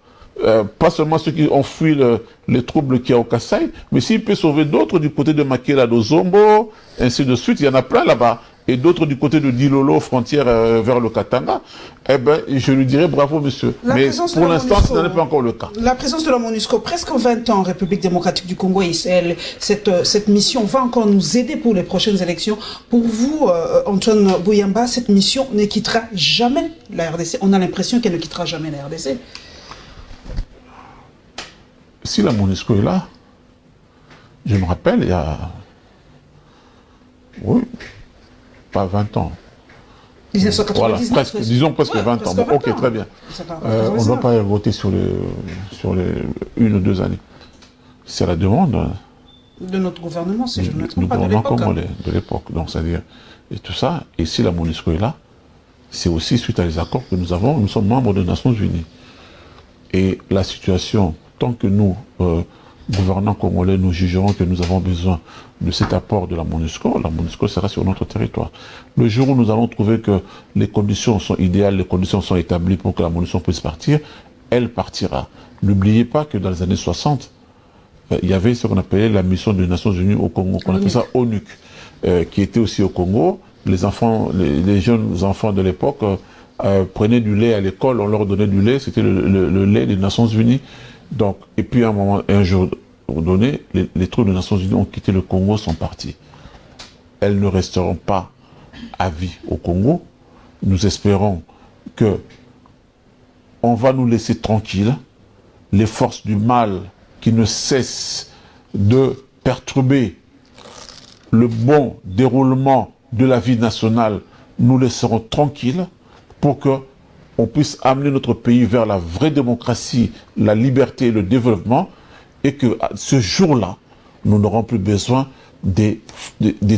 pas seulement ceux qui ont fui les troubles qu'il y a au Kasaï, mais s'il peut sauver d'autres du côté de Makela d'Ozombo, ainsi de suite, il y en a plein là-bas, et d'autres du côté de Dilolo, frontière vers le Katanga, eh ben, je lui dirais bravo, monsieur. Mais pour l'instant, ce n'est pas encore le cas. La présence de la MONUSCO, presque 20 ans en République démocratique du Congo, cette mission va encore nous aider pour les prochaines élections. Pour vous, Antoine Boyamba, cette mission ne quittera jamais la RDC. On a l'impression qu'elle ne quittera jamais la RDC. Si la MONUSCO est là, Je me rappelle, il y a... Oui, pas 20 ans. 1999, voilà, presque, disons presque 20 ans. Bon, ok, très bien. On ne doit pas voter sur les 1 ou 2 années. C'est la demande de notre gouvernement, si je ne me trompe pas, de l'époque. Donc, c'est-à-dire, et tout ça, et si la MONUSCO est là, c'est aussi suite à les accords que nous avons, nous sommes membres des Nations Unies. Et la situation, tant que nous, gouvernants congolais, nous jugerons que nous avons besoin de cet apport de la MONUSCO sera sur notre territoire. Le jour où nous allons trouver que les conditions sont idéales, les conditions sont établies pour que la MONUSCO puisse partir, elle partira. N'oubliez pas que dans les années 60, il y avait ce qu'on appelait la mission des Nations Unies au Congo, qu'on appelait ça ONUC, qui était aussi au Congo. Les enfants, les jeunes enfants de l'époque prenaient du lait à l'école, on leur donnait du lait, c'était le lait des Nations Unies. Donc, et puis un jour donné, les troupes des Nations Unies ont quitté le Congo, sont partis. Elles ne resteront pas à vie au Congo. Nous espérons que on va nous laisser tranquilles. Les forces du mal qui ne cessent de perturber le bon déroulement de la vie nationale, nous laisserons tranquilles pour que on puisse amener notre pays vers la vraie démocratie, la liberté et le développement, et que ce jour-là, nous n'aurons plus besoin des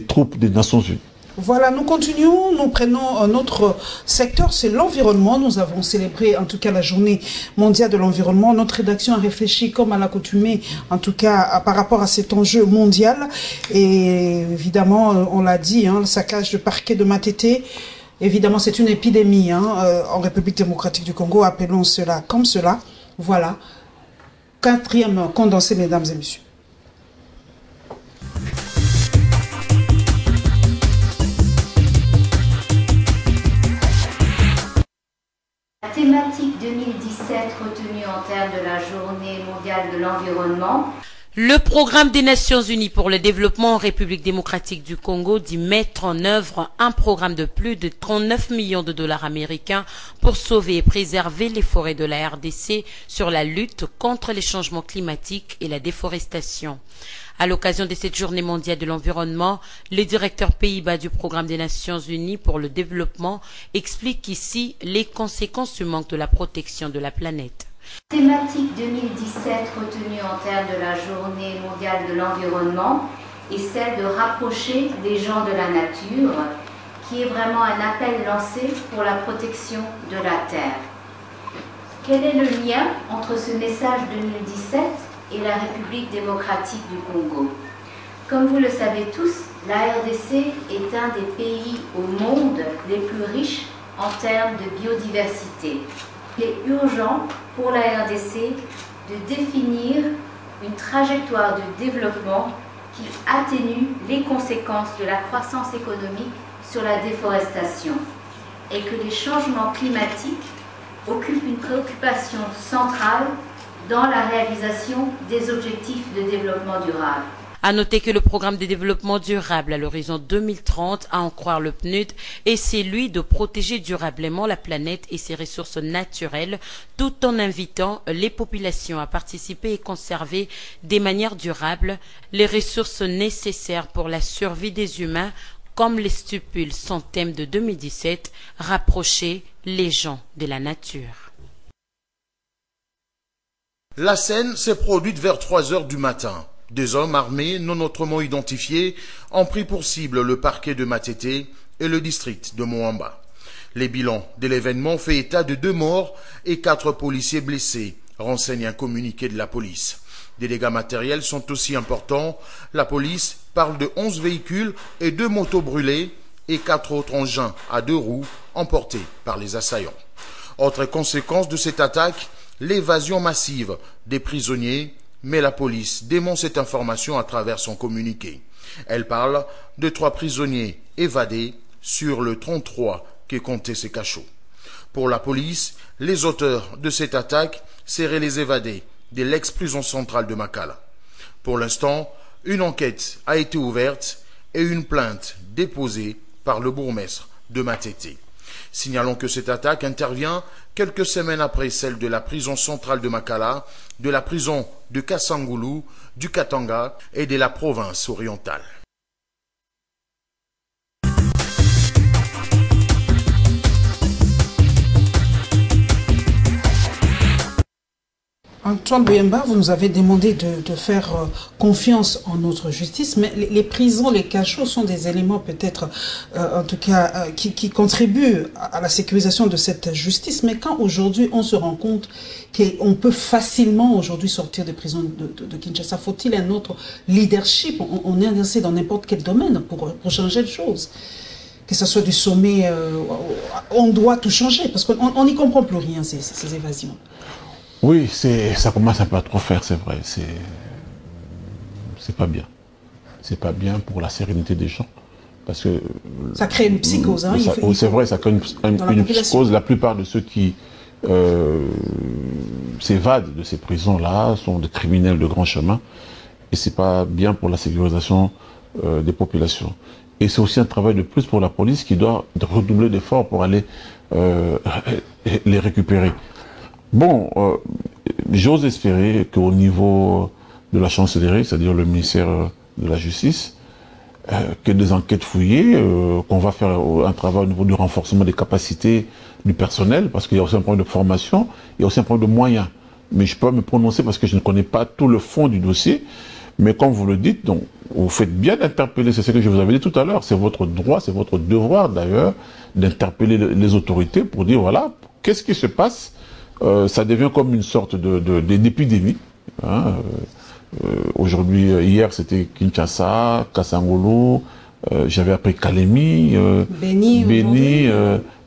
troupes des Nations Unies. Voilà, nous continuons, nous prenons un autre secteur, c'est l'environnement. Nous avons célébré en tout cas la journée mondiale de l'environnement. Notre rédaction a réfléchi comme à l'accoutumée, en tout cas par rapport à cet enjeu mondial. Et évidemment, on l'a dit, le saccage de parquet de Matete, évidemment c'est une épidémie en République démocratique du Congo, appelons cela comme cela. Voilà, 4e condensé, mesdames et messieurs. La thématique 2017 retenue en termes de la journée mondiale de l'environnement. Le programme des Nations Unies pour le développement en République démocratique du Congo dit mettre en œuvre un programme de plus de 39 millions de dollars américains pour sauver et préserver les forêts de la RDC sur la lutte contre les changements climatiques et la déforestation. À l'occasion de cette journée mondiale de l'environnement, le directeur Pays-Bas du programme des Nations Unies pour le développement explique ici les conséquences du manque de la protection de la planète. Thématique 2017 retenue en termes de la journée mondiale de l'environnement est celle de rapprocher les gens de la nature, qui est vraiment un appel lancé pour la protection de la Terre. Quel est le lien entre ce message 2017 et la République démocratique du Congo? Comme vous le savez tous, la RDC est un des pays au monde les plus riches en termes de biodiversité. Il est urgent pour la RDC de définir une trajectoire de développement qui atténue les conséquences de la croissance économique sur la déforestation et que les changements climatiques occupent une préoccupation centrale dans la réalisation des objectifs de développement durable. À noter que le programme de développement durable à l'horizon 2030, à en croire le PNUD, est celui de protéger durablement la planète et ses ressources naturelles, tout en invitant les populations à participer et conserver de manière durable les ressources nécessaires pour la survie des humains, comme le stipule son thème de 2017, rapprocher les gens de la nature. La scène s'est produite vers 3 heures du matin. Des hommes armés non autrement identifiés ont pris pour cible le parquet de Matete et le district de Moamba. Les bilans de l'événement fait état de 2 morts et 4 policiers blessés, renseigne un communiqué de la police. Des dégâts matériels sont aussi importants. La police parle de 11 véhicules et 2 motos brûlées et 4 autres engins à 2 roues emportés par les assaillants. Autre conséquence de cette attaque, l'évasion massive des prisonniers, mais la police dément cette information à travers son communiqué. Elle parle de 3 prisonniers évadés sur le 33 qui comptait ces cachots. Pour la police, les auteurs de cette attaque seraient les évadés de l'ex-prison centrale de Makala. Pour l'instant, une enquête a été ouverte et une plainte déposée par le bourgmestre de Matete. Signalons que cette attaque intervient quelques semaines après celle de la prison centrale de Makala, de la prison de Kassangoulou, du Katanga et de la province orientale. Antoine Bouyemba, vous nous avez demandé de faire confiance en notre justice, mais les prisons, les cachots sont des éléments peut-être, en tout cas, qui contribuent à la sécurisation de cette justice. Mais quand aujourd'hui on se rend compte qu'on peut facilement aujourd'hui sortir des prisons de Kinshasa, faut-il un autre leadership? On est lancé dans n'importe quel domaine pour changer les choses. Que ce soit du sommet, on doit tout changer parce qu'on n'y comprend plus rien, ces évasions. Oui, ça commence un peu à trop faire, c'est vrai. C'est pas bien. C'est pas bien pour la sérénité des gens. Parce que... Ça crée une psychose. Hein, c'est vrai, ça crée une psychose. La plupart de ceux qui s'évadent de ces prisons-là sont des criminels de grand chemin. Et c'est pas bien pour la sécurisation des populations. Et c'est aussi un travail de plus pour la police qui doit redoubler d'efforts pour aller les récupérer. Bon, j'ose espérer qu'au niveau de la chancellerie, c'est-à-dire le ministère de la Justice, que des enquêtes fouillées, qu'on va faire un travail au niveau du renforcement des capacités du personnel, parce qu'il y a aussi un problème de formation, il y a aussi un problème de moyens. Mais je peux pas me prononcer parce que je ne connais pas tout le fond du dossier. Mais comme vous le dites, donc, vous faites bien d'interpeller, c'est ce que je vous avais dit tout à l'heure, c'est votre droit, c'est votre devoir d'ailleurs, d'interpeller les autorités pour dire, voilà, qu'est-ce qui se passe? Ça devient comme une sorte d'épidémie. Hein. Aujourd'hui, hier c'était Kinshasa, Kassangoulou, j'avais appris Kalemi, Béni,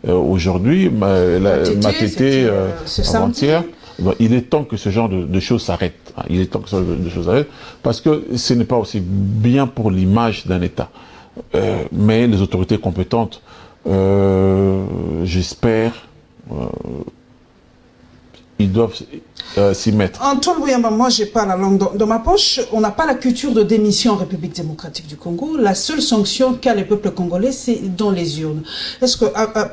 aujourd'hui, Matete avant-hier. Il est temps que ce genre de choses s'arrêtent. Hein. Il est temps que ce genre de choses s'arrêtent parce que ce n'est pas aussi bien pour l'image d'un État. Mais les autorités compétentes, j'espère, ils doivent s'y mettre. Antoine Bouyemba, moi j'ai pas la langue dans ma poche. On n'a pas la culture de démission en République démocratique du Congo. La seule sanction qu'a le peuple congolais, c'est dans les urnes. Est-ce que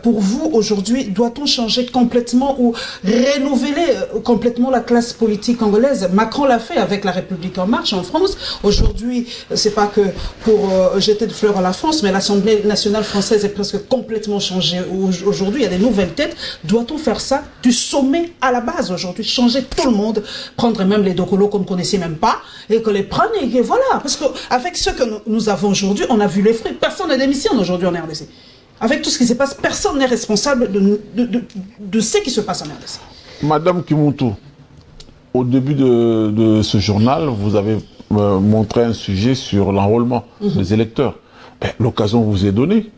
pour vous aujourd'hui, doit-on changer complètement ou renouveler complètement la classe politique congolaise? Macron l'a fait avec la République en marche en France. Aujourd'hui, c'est pas que pour jeter de fleurs à la France, mais l'Assemblée nationale française est presque complètement changée. Aujourd'hui, il y a des nouvelles têtes. Doit-on faire ça du sommet à la base aujourd'hui, changer tout le monde, prendre même les docolos qu'on ne connaissait même pas, et que les prenne, et voilà. Parce qu'avec ce que nous avons aujourd'hui, on a vu les fruits. Personne ne démissionne aujourd'hui en RDC. Avec tout ce qui se passe, personne n'est responsable de ce qui se passe en RDC. Madame Kimuntu, au début de ce journal, vous avez montré un sujet sur l'enrôlement des électeurs. L'occasion vous est donnée.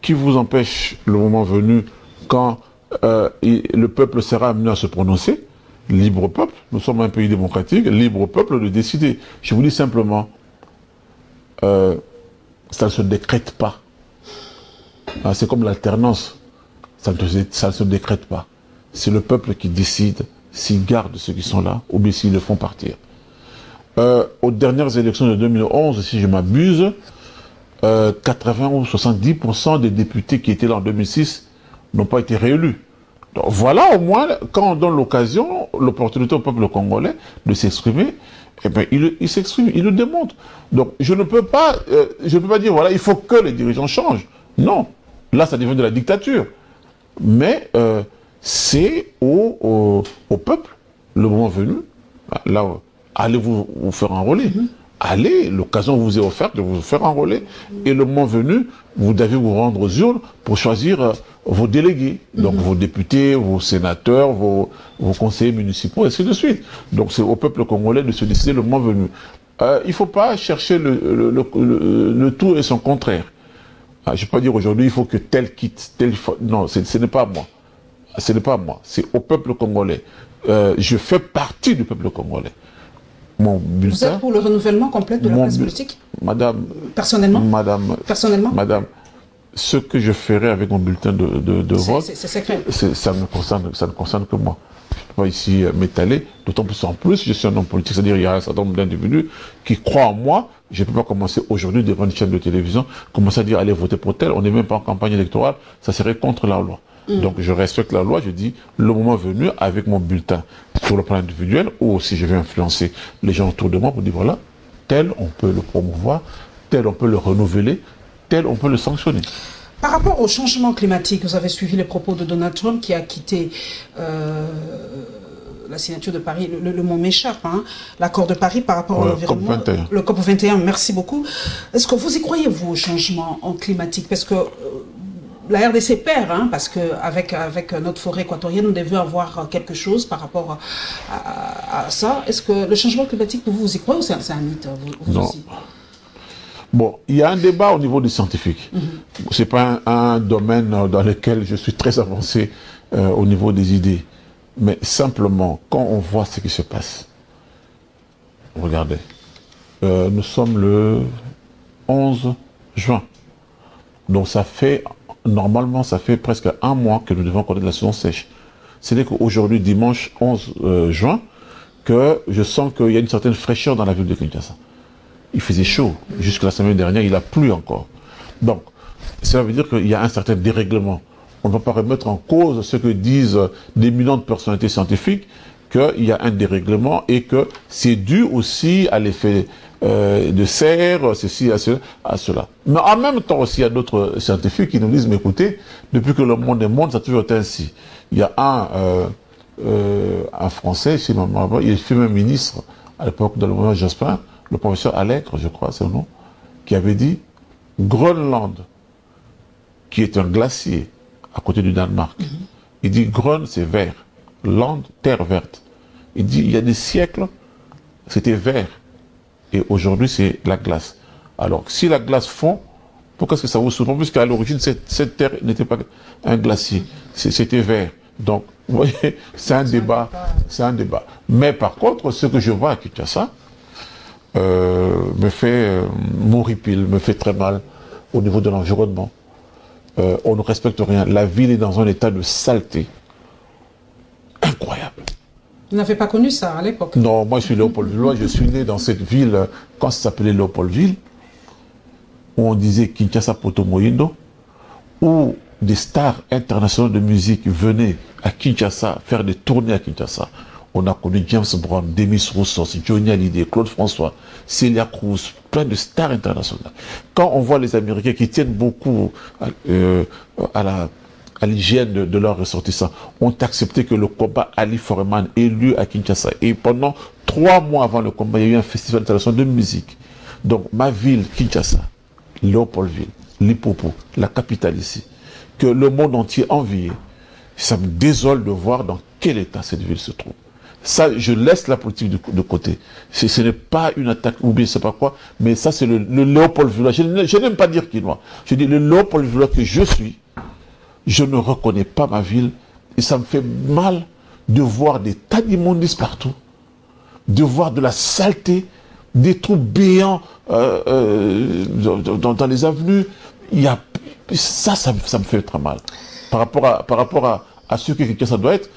Qui vous empêche, le moment venu, quand le peuple sera amené à se prononcer, libre peuple, nous sommes un pays démocratique, libre peuple de décider. Je vous dis simplement, ça ne se décrète pas. C'est comme l'alternance, ça ne se décrète pas. C'est le peuple qui décide s'il garde ceux qui sont là ou bien s'ils le font partir. Aux dernières élections de 2011, si je m'abuse, 80 ou 70% des députés qui étaient là en 2006 n'ont pas été réélus. Donc voilà, au moins, quand on donne l'occasion, l'opportunité au peuple congolais de s'exprimer, eh bien, il s'exprime, il le démontre. Donc je ne peux pas dire, voilà, il faut que les dirigeants changent. Non, là, ça devient de la dictature. Mais c'est au peuple, le moment venu, là, allez vous faire enrôler. Allez, l'occasion vous est offerte de vous faire enrôler. Et le moment venu, vous devez vous rendre aux urnes pour choisir vos délégués. Donc vos députés, vos sénateurs, vos conseillers municipaux, et ainsi de suite. Donc c'est au peuple congolais de se décider le moment venu. Il ne faut pas chercher le tout et son contraire. Je ne vais pas dire aujourd'hui il faut que tel quitte, tel... Non, ce n'est pas moi. Ce n'est pas moi. C'est au peuple congolais. Je fais partie du peuple congolais. Mon bulletin, vous êtes pour le renouvellement complet de la classe politique? Madame. Personnellement? Personnellement? Madame, ce que je ferai avec mon bulletin de vote, c'est secret. Ça ne concerne que moi. Je ne peux pas ici m'étaler, d'autant plus en plus, je suis un homme politique, c'est-à-dire il y a un certain nombre d'individus qui croient en moi, Je ne peux pas commencer aujourd'hui devant une chaîne de télévision, commencer à dire allez voter pour tel, on n'est même pas en campagne électorale, ça serait contre la loi. Donc je respecte la loi, je dis le moment venu avec mon bulletin sur le plan individuel ou si je vais influencer les gens autour de moi pour dire voilà, tel on peut le promouvoir, tel on peut le renouveler, tel on peut le sanctionner. Par rapport au changement climatique, vous avez suivi les propos de Donald Trump qui a quitté la signature de Paris, le mot m'échappe, hein, l'accord de Paris par rapport à l'environnement, le COP 21, merci beaucoup. Est-ce que vous y croyez, vous, au changement climatique? Parce que la RDC perd, hein, parce qu'avec notre forêt équatorienne, nous devions avoir quelque chose par rapport à ça. Est-ce que le changement climatique, vous y croyez ou c'est un mythe, vous Non. aussi? Bon, il y a un débat au niveau des scientifiques. C'est pas un domaine dans lequel je suis très avancé au niveau des idées. Mais simplement, quand on voit ce qui se passe, regardez, nous sommes le 11 juin. Donc ça fait, normalement, ça fait presque un mois que nous devons connaître la saison sèche. C'est-à-dire qu'aujourd'hui, dimanche 11 juin, que je sens qu'il y a une certaine fraîcheur dans la ville de Kinshasa. Il faisait chaud. Jusque la semaine dernière, il a plu encore. Donc, ça veut dire qu'il y a un certain dérèglement. On ne va pas remettre en cause ce que disent d'éminentes personnalités scientifiques, qu'il y a un dérèglement et que c'est dû aussi à l'effet de serre, ceci, à cela. Mais en même temps aussi, il y a d'autres scientifiques qui nous disent, mais écoutez, depuis que le monde est monde, ça a toujours été ainsi. Il y a un Français, il fut même ministre à l'époque de l'Union Jospin, le professeur Allègre, je crois, c'est le nom, qui avait dit Groenland, qui est un glacier à côté du Danemark. Il dit Groen, c'est vert. Land, terre verte. Il dit il y a des siècles, c'était vert. Et aujourd'hui, c'est la glace. Alors, si la glace fond, pourquoi est-ce que ça vous surprend? Puisqu'à l'origine, cette terre n'était pas un glacier. C'était vert. Donc, vous voyez, c'est un débat. C'est un débat. Mais par contre, ce que je vois à Kinshasa, me fait m'horripile, me fait très mal au niveau de l'environnement. On ne respecte rien. La ville est dans un état de saleté incroyable. Vous n'avez pas connu ça à l'époque? Non, moi je suis Léopoldvillois, je suis né dans cette ville, quand ça s'appelait Léopoldville, où on disait Kinshasa Poto Moyindo, où des stars internationales de musique venaient à Kinshasa faire des tournées à Kinshasa. On a connu James Brown, Demis Roussos, Johnny Hallyday, Claude François, Celia Cruz, plein de stars internationales. Quand on voit les Américains qui tiennent beaucoup à l'hygiène de leurs ressortissants, ont accepté que le combat Ali Foreman ait lieu à Kinshasa. Et pendant 3 mois avant le combat, il y a eu un festival international de musique. Donc ma ville, Kinshasa, Léopoldville, Limpopo, la capitale ici, que le monde entier enviait, ça me désole de voir dans quel état cette ville se trouve. Ça, je laisse la politique de côté. Ce n'est pas une attaque, ou bien je ne sais pas quoi, mais ça c'est le Léopoldvillois. Je n'aime pas dire quinois. Je dis le Léopoldvillois que je suis, je ne reconnais pas ma ville, et ça me fait mal de voir des tas d'immondices partout, de voir de la saleté, des trous béants dans les avenues. Il y a, ça me fait très mal. Par rapport à ce que ça doit être,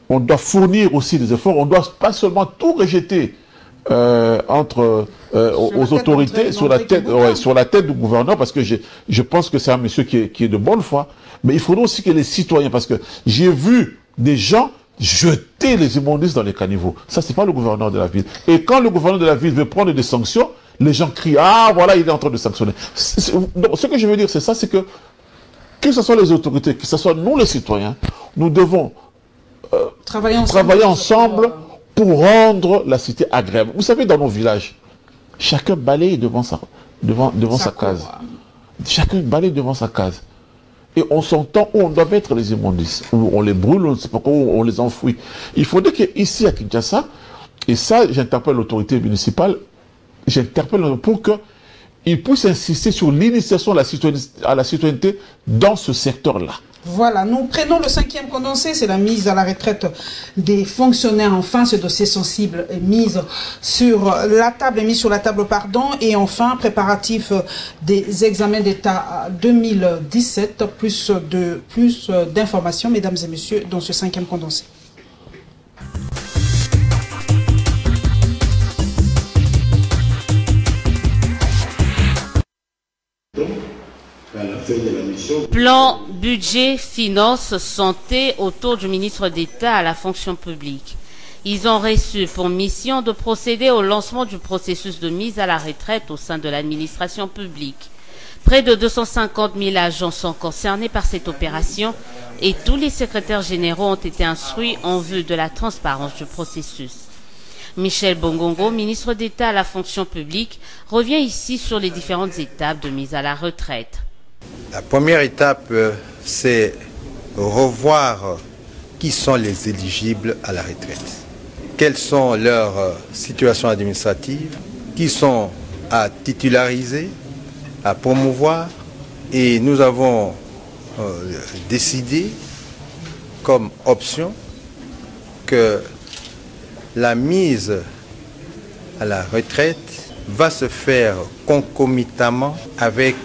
on doit fournir aussi des efforts, on ne doit pas seulement tout rejeter aux autorités, sur la tête du gouverneur, parce que je pense que c'est un monsieur qui est de bonne foi, mais il faudrait aussi que les citoyens, parce que j'ai vu des gens jeter les immondices dans les caniveaux. Ça, c'est pas le gouverneur de la ville. Et quand le gouverneur de la ville veut prendre des sanctions, les gens crient, ah voilà, il est en train de sanctionner. Donc, ce que je veux dire, c'est ça, c'est que ce soit les autorités, que ce soit nous les citoyens, nous devons travailler ensemble pour rendre la cité agréable. Vous savez, dans nos villages, chacun balaye devant sa case. Chacun balaye devant sa case. Et on s'entend où on doit mettre les immondices. Où on les brûle, on ne sait pas où on les enfouit. Il faudrait qu'ici à Kinshasa, et ça j'interpelle l'autorité municipale, pour qu'ils puissent insister sur l'initiation à la citoyenneté dans ce secteur-là. Voilà, nous prenons le 5e condensé, c'est la mise à la retraite des fonctionnaires. Enfin, ce dossier sensible est mis sur la table, et enfin, préparatif des examens d'État 2017, plus d'informations, mesdames et messieurs, dans ce 5e condensé. Plan, budget, finances, santé autour du ministre d'État à la fonction publique. Ils ont reçu pour mission de procéder au lancement du processus de mise à la retraite au sein de l'administration publique. Près de 250 000 agents sont concernés par cette opération et tous les secrétaires généraux ont été instruits en vue de la transparence du processus. Michel Bongongo, ministre d'État à la fonction publique, revient ici sur les différentes étapes de mise à la retraite. La première étape, c'est revoir qui sont les éligibles à la retraite. Quelles sont leurs situations administratives, qui sont à titulariser, à promouvoir. Et nous avons décidé comme option que la mise à la retraite va se faire concomitamment avec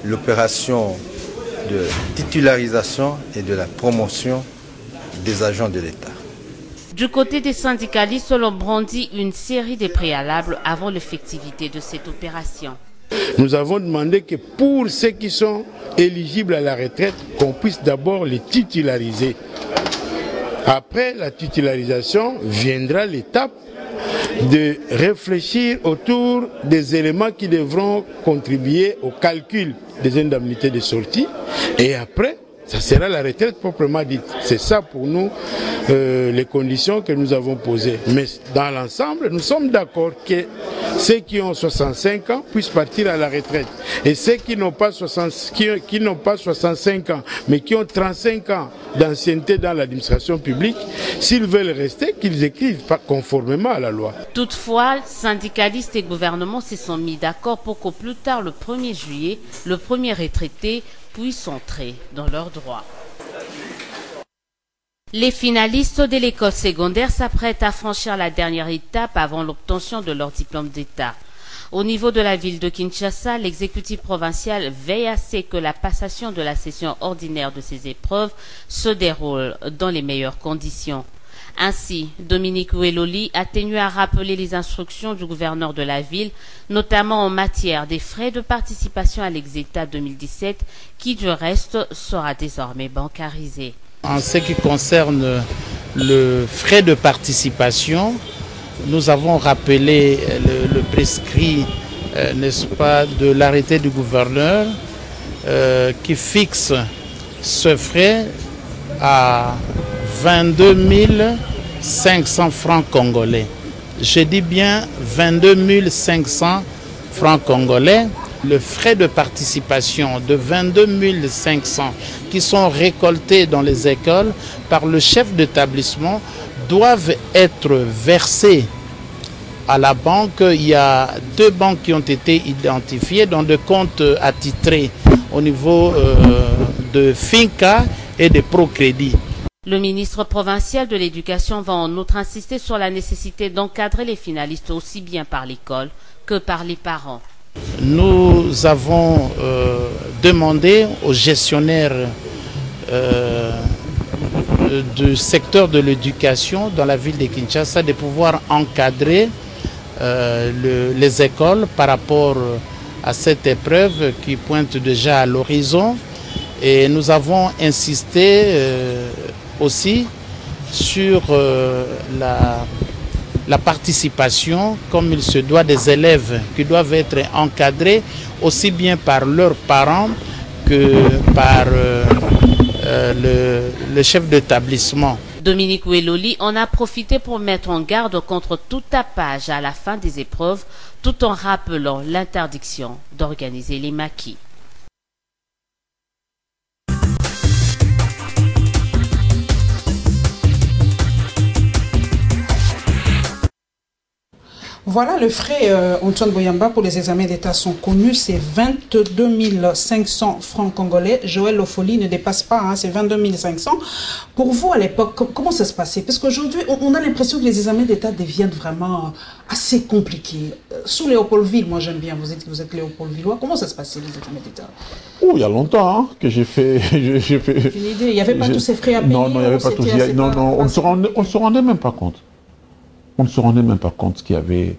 l'opération de titularisation et de la promotion des agents de l'État. Du côté des syndicalistes, l'on brandit une série de préalables avant l'effectivité de cette opération. Nous avons demandé que pour ceux qui sont éligibles à la retraite, qu'on puisse d'abord les titulariser. Après la titularisation, viendra l'étape de réfléchir autour des éléments qui devront contribuer au calcul des indemnités de sortie. Et après, ça sera la retraite proprement dite. C'est ça pour nous les conditions que nous avons posées. Mais dans l'ensemble, nous sommes d'accord que ceux qui ont 65 ans puissent partir à la retraite. Et ceux qui n'ont pas 65 ans, mais qui ont 35 ans d'ancienneté dans l'administration publique, s'ils veulent rester, qu'ils écrivent conformément à la loi. Toutefois, syndicalistes et gouvernements se sont mis d'accord pour qu'au plus tard, le 1er juillet, le premier retraité puissent entrer dans leurs droits. Les finalistes de l'école secondaire s'apprêtent à franchir la dernière étape avant l'obtention de leur diplôme d'État. Au niveau de la ville de Kinshasa, l'exécutif provincial veille à ce que la passation de la session ordinaire de ces épreuves se déroule dans les meilleures conditions. Ainsi, Dominique Oueloli a tenu à rappeler les instructions du gouverneur de la ville, notamment en matière des frais de participation à l'Exéta 2017, qui du reste sera désormais bancarisé. En ce qui concerne le frais de participation, nous avons rappelé le prescrit, n'est-ce pas, de l'arrêté du gouverneur qui fixe ce frais à 22 500 francs congolais. Je dis bien 22 500 francs congolais. Le frais de participation de 22 500 qui sont récoltés dans les écoles par le chef d'établissement doivent être versés à la banque. Il y a 2 banques qui ont été identifiées dans des comptes attitrés au niveau de Finca et de Procrédit. Le ministre provincial de l'Éducation va en outre insister sur la nécessité d'encadrer les finalistes aussi bien par l'école que par les parents. Nous avons demandé aux gestionnaires du secteur de l'éducation dans la ville de Kinshasa de pouvoir encadrer les écoles par rapport à cette épreuve qui pointe déjà à l'horizon. Et nous avons insisté aussi sur la participation, comme il se doit, des élèves qui doivent être encadrés aussi bien par leurs parents que par le chef d'établissement. Dominique Oueloli en a profité pour mettre en garde contre tout tapage à la fin des épreuves, tout en rappelant l'interdiction d'organiser les maquis. Voilà, le frais, Antoine Boyamba, pour les examens d'État sont connus, c'est 22 500 francs congolais. Joël Lofoli ne dépasse pas, hein, c'est 22 500. Pour vous, à l'époque, comment ça se passait? Parce qu'aujourd'hui, on a l'impression que les examens d'État deviennent vraiment assez compliqués. Sous Léopoldville, moi j'aime bien, vous êtes Léopoldvillois, comment ça se passait, les examens d'État? Oh, il y a longtemps hein, que j'ai fait... Une idée, il n'y avait pas tous ces frais à payer? Non, il n'y avait pas tous ces frais. Non, on ne se rendait même pas compte. On ne se rendait même pas compte qu'il y avait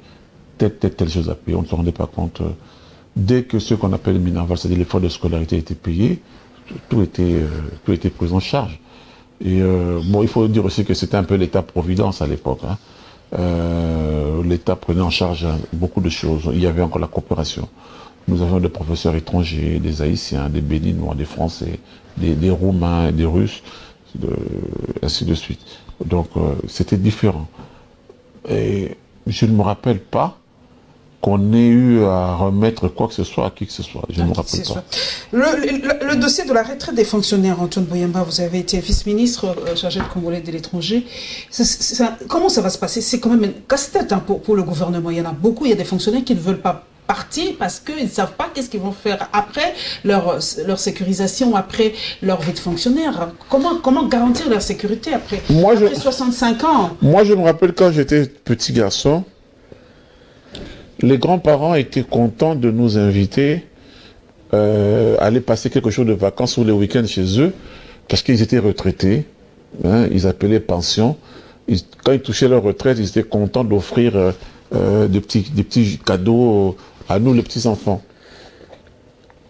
telle chose à payer. On ne se rendait pas compte. Dès que ce qu'on appelle le Minerval, c'est-à-dire les frais de scolarité étaient payés, tout était pris en charge. Et bon, il faut dire aussi que c'était un peu l'État-providence à l'époque. Hein. L'État prenait en charge beaucoup de choses. Il y avait encore la coopération. Nous avions des professeurs étrangers, des Haïtiens, des Béninois, des Français, des Roumains, des Russes, ainsi de suite. Donc c'était différent. Et je ne me rappelle pas qu'on ait eu à remettre quoi que ce soit à qui que ce soit. Je ne me rappelle pas. Le dossier de la retraite des fonctionnaires, Antoine Boyamba, vous avez été vice-ministre chargé de Congolais de l'étranger. Comment ça va se passer? C'est quand même un casse-tête hein, pour le gouvernement. Il y en a beaucoup, il y a des fonctionnaires qui ne veulent pas partir parce qu'ils ne savent pas qu'est-ce qu'ils vont faire après leur sécurisation, après leur vie de fonctionnaire. Comment garantir leur sécurité après 65 ans? Moi, je me rappelle quand j'étais petit garçon, les grands-parents étaient contents de nous inviter à aller passer quelque chose de vacances ou les week-ends chez eux, parce qu'ils étaient retraités, hein, ils appelaient pension. Quand ils touchaient leur retraite, ils étaient contents d'offrir des petits cadeaux à nous, les petits-enfants.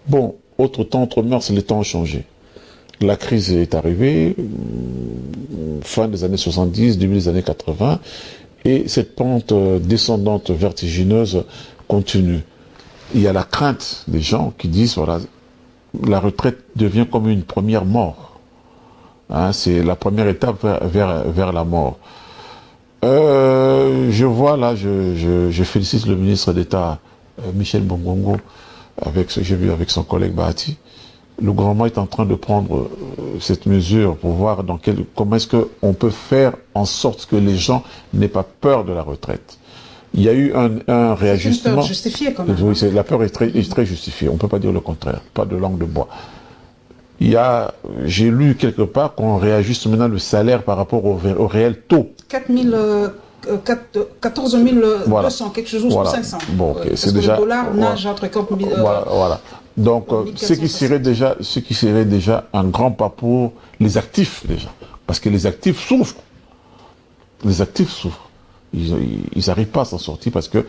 Bon, autre temps, autre mœurs, les temps ont changé. La crise est arrivée, fin des années 70, début des années 80, et cette pente descendante vertigineuse continue. Il y a la crainte des gens qui disent, voilà, la retraite devient comme une première mort. Hein, c'est la première étape vers la mort. Je vois là, je félicite le ministre d'État Michel Bongongo avec ce que j'ai vu avec son collègue Bahati. Le gouvernement est en train de prendre cette mesure pour voir comment est-ce qu'on peut faire en sorte que les gens n'aient pas peur de la retraite. Il y a eu un réajustement. C'est une peur justifiée quand même. Oui, la peur est très justifiée. On ne peut pas dire le contraire. Pas de langue de bois. J'ai lu quelque part qu'on réajuste maintenant le salaire par rapport au réel taux. 14 200, voilà. Quelque chose ou 500. Bon, okay. C'est déjà. Le dollar nage entre 40 000. Voilà. Donc, ce qui serait déjà un grand pas pour les actifs déjà, parce que les actifs souffrent. Les actifs souffrent. Ils n'arrivent pas à s'en sortir parce que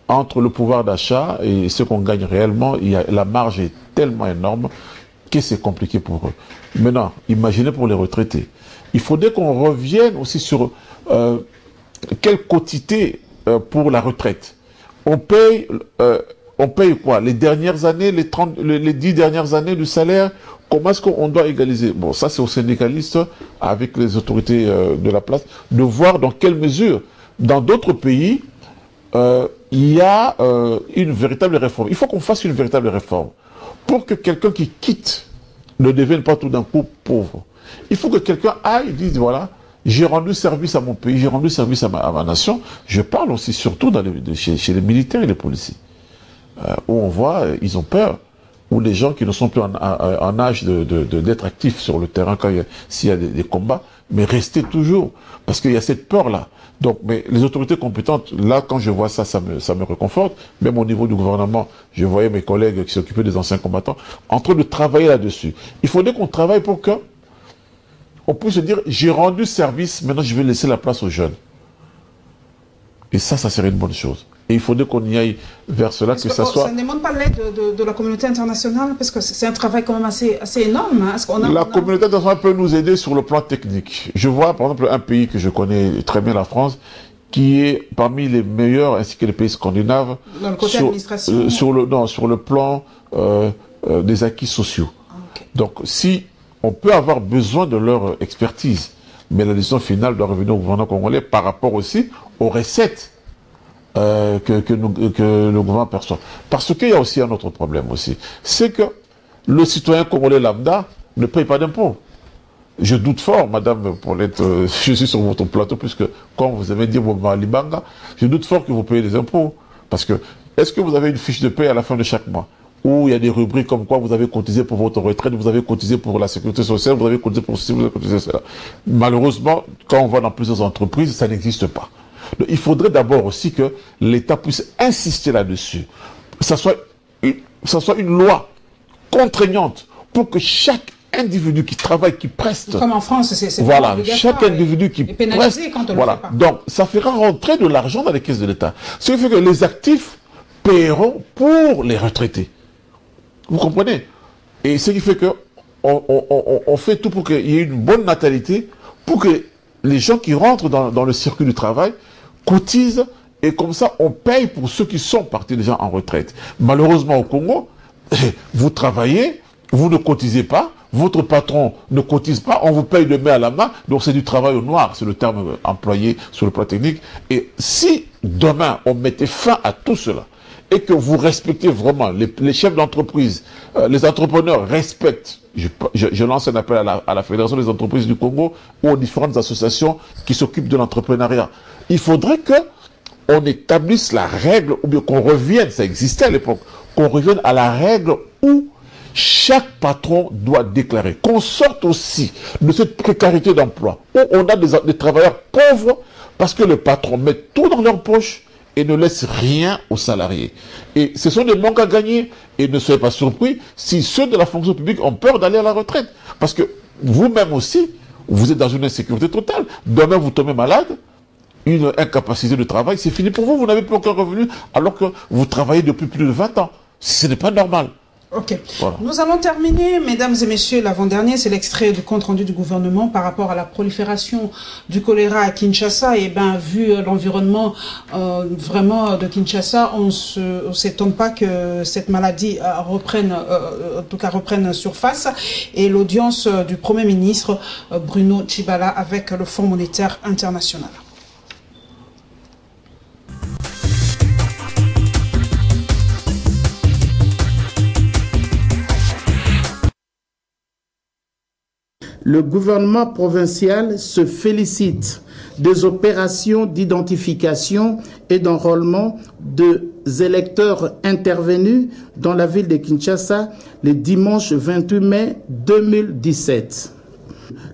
entre le pouvoir d'achat et ce qu'on gagne réellement, la marge est tellement énorme que c'est compliqué pour eux. Maintenant, imaginez pour les retraités. Il faudrait qu'on revienne aussi sur quelle quotité pour la retraite. On paye quoi? Les dernières années, les 10 dernières années du salaire, comment est-ce qu'on doit égaliser? Bon, ça c'est aux syndicalistes, avec les autorités de la place, de voir dans quelle mesure, dans d'autres pays, il y a une véritable réforme. Il faut qu'on fasse une véritable réforme. Pour que quelqu'un qui quitte ne devienne pas tout d'un coup pauvre. Il faut que quelqu'un aille et dise, voilà, j'ai rendu service à mon pays, j'ai rendu service à ma nation. Je parle aussi surtout chez les militaires et les policiers. Où on voit, ils ont peur, où les gens qui ne sont plus en âge d'être actifs sur le terrain s'il y a des combats, mais rester toujours, parce qu'il y a cette peur-là. Donc, mais les autorités compétentes, là, quand je vois ça, ça me réconforte. Même au niveau du gouvernement, je voyais mes collègues qui s'occupaient des anciens combattants en train de travailler là-dessus. Il faudrait qu'on travaille pour que on puisse se dire, j'ai rendu service, maintenant je vais laisser la place aux jeunes. Et ça serait une bonne chose. Et il faudrait qu'on y aille vers cela, que ça soit... Ça ne demande pas l'aide de la communauté internationale, parce que c'est un travail quand même assez énorme. Hein. La communauté internationale peut nous aider sur le plan technique. Je vois, par exemple, un pays que je connais très bien, la France, qui est parmi les meilleurs, ainsi que les pays scandinaves, dans le côté administration. sur le plan des acquis sociaux. Okay. Donc, si on peut avoir besoin de leur expertise, mais la décision finale doit revenir au gouvernement congolais par rapport aussi aux recettes que le gouvernement perçoit. Parce qu'il y a aussi un autre problème aussi. C'est que le citoyen congolais lambda ne paye pas d'impôts. Je doute fort, madame Paulette, je suis sur votre plateau, puisque quand vous avez dit Libanga, je doute fort que vous payez des impôts. Parce que, est-ce que vous avez une fiche de paie à la fin de chaque mois? Où il y a des rubriques comme quoi vous avez cotisé pour votre retraite, vous avez cotisé pour la sécurité sociale, vous avez cotisé pour ceci, vous avez cotisé cela. Malheureusement, quand on va dans plusieurs entreprises, ça n'existe pas. Donc, il faudrait d'abord aussi que l'État puisse insister là-dessus. Que ça soit une loi contraignante pour que chaque individu qui travaille, qui preste... Comme en France, c'est voilà, chaque individu qui preste... Quand on voilà. Le fait pas. Donc, ça fera rentrer de l'argent dans les caisses de l'État. Ce qui fait que les actifs paieront pour les retraités. Vous comprenez? Et ce qui fait que on fait tout pour qu'il y ait une bonne natalité, pour que les gens qui rentrent dans le circuit du travail cotisent, et comme ça, on paye pour ceux qui sont partis déjà en retraite. Malheureusement, au Congo, vous travaillez, vous ne cotisez pas, votre patron ne cotise pas, on vous paye de main à la main, donc c'est du travail au noir, c'est le terme employé sur le plan technique. Et si demain, on mettait fin à tout cela, et que vous respectez vraiment, les chefs d'entreprise, les entrepreneurs respectent, je lance un appel à la Fédération des entreprises du Congo ou aux différentes associations qui s'occupent de l'entrepreneuriat. Il faudrait que on établisse la règle, ou bien qu'on revienne, ça existait à l'époque, qu'on revienne à la règle où chaque patron doit déclarer, qu'on sorte aussi de cette précarité d'emploi, où on a des travailleurs pauvres, parce que le patron met tout dans leur poche et ne laisse rien aux salariés. Et ce sont des manques à gagner, et ne soyez pas surpris si ceux de la fonction publique ont peur d'aller à la retraite. Parce que vous-même aussi, vous êtes dans une insécurité totale. Demain, vous tombez malade, une incapacité de travail, c'est fini pour vous, vous n'avez plus aucun revenu, alors que vous travaillez depuis plus de 20 ans. Ce n'est pas normal. Ok. Voilà. Nous allons terminer, mesdames et messieurs, l'avant-dernier, c'est l'extrait du compte-rendu du gouvernement par rapport à la prolifération du choléra à Kinshasa. Et bien, vu l'environnement vraiment de Kinshasa, on ne s'étonne pas que cette maladie reprenne surface. Et l'audience du Premier ministre Bruno Tshibala avec le Fonds monétaire international. Le gouvernement provincial se félicite des opérations d'identification et d'enrôlement des électeurs intervenus dans la ville de Kinshasa le dimanche 28 mai 2017.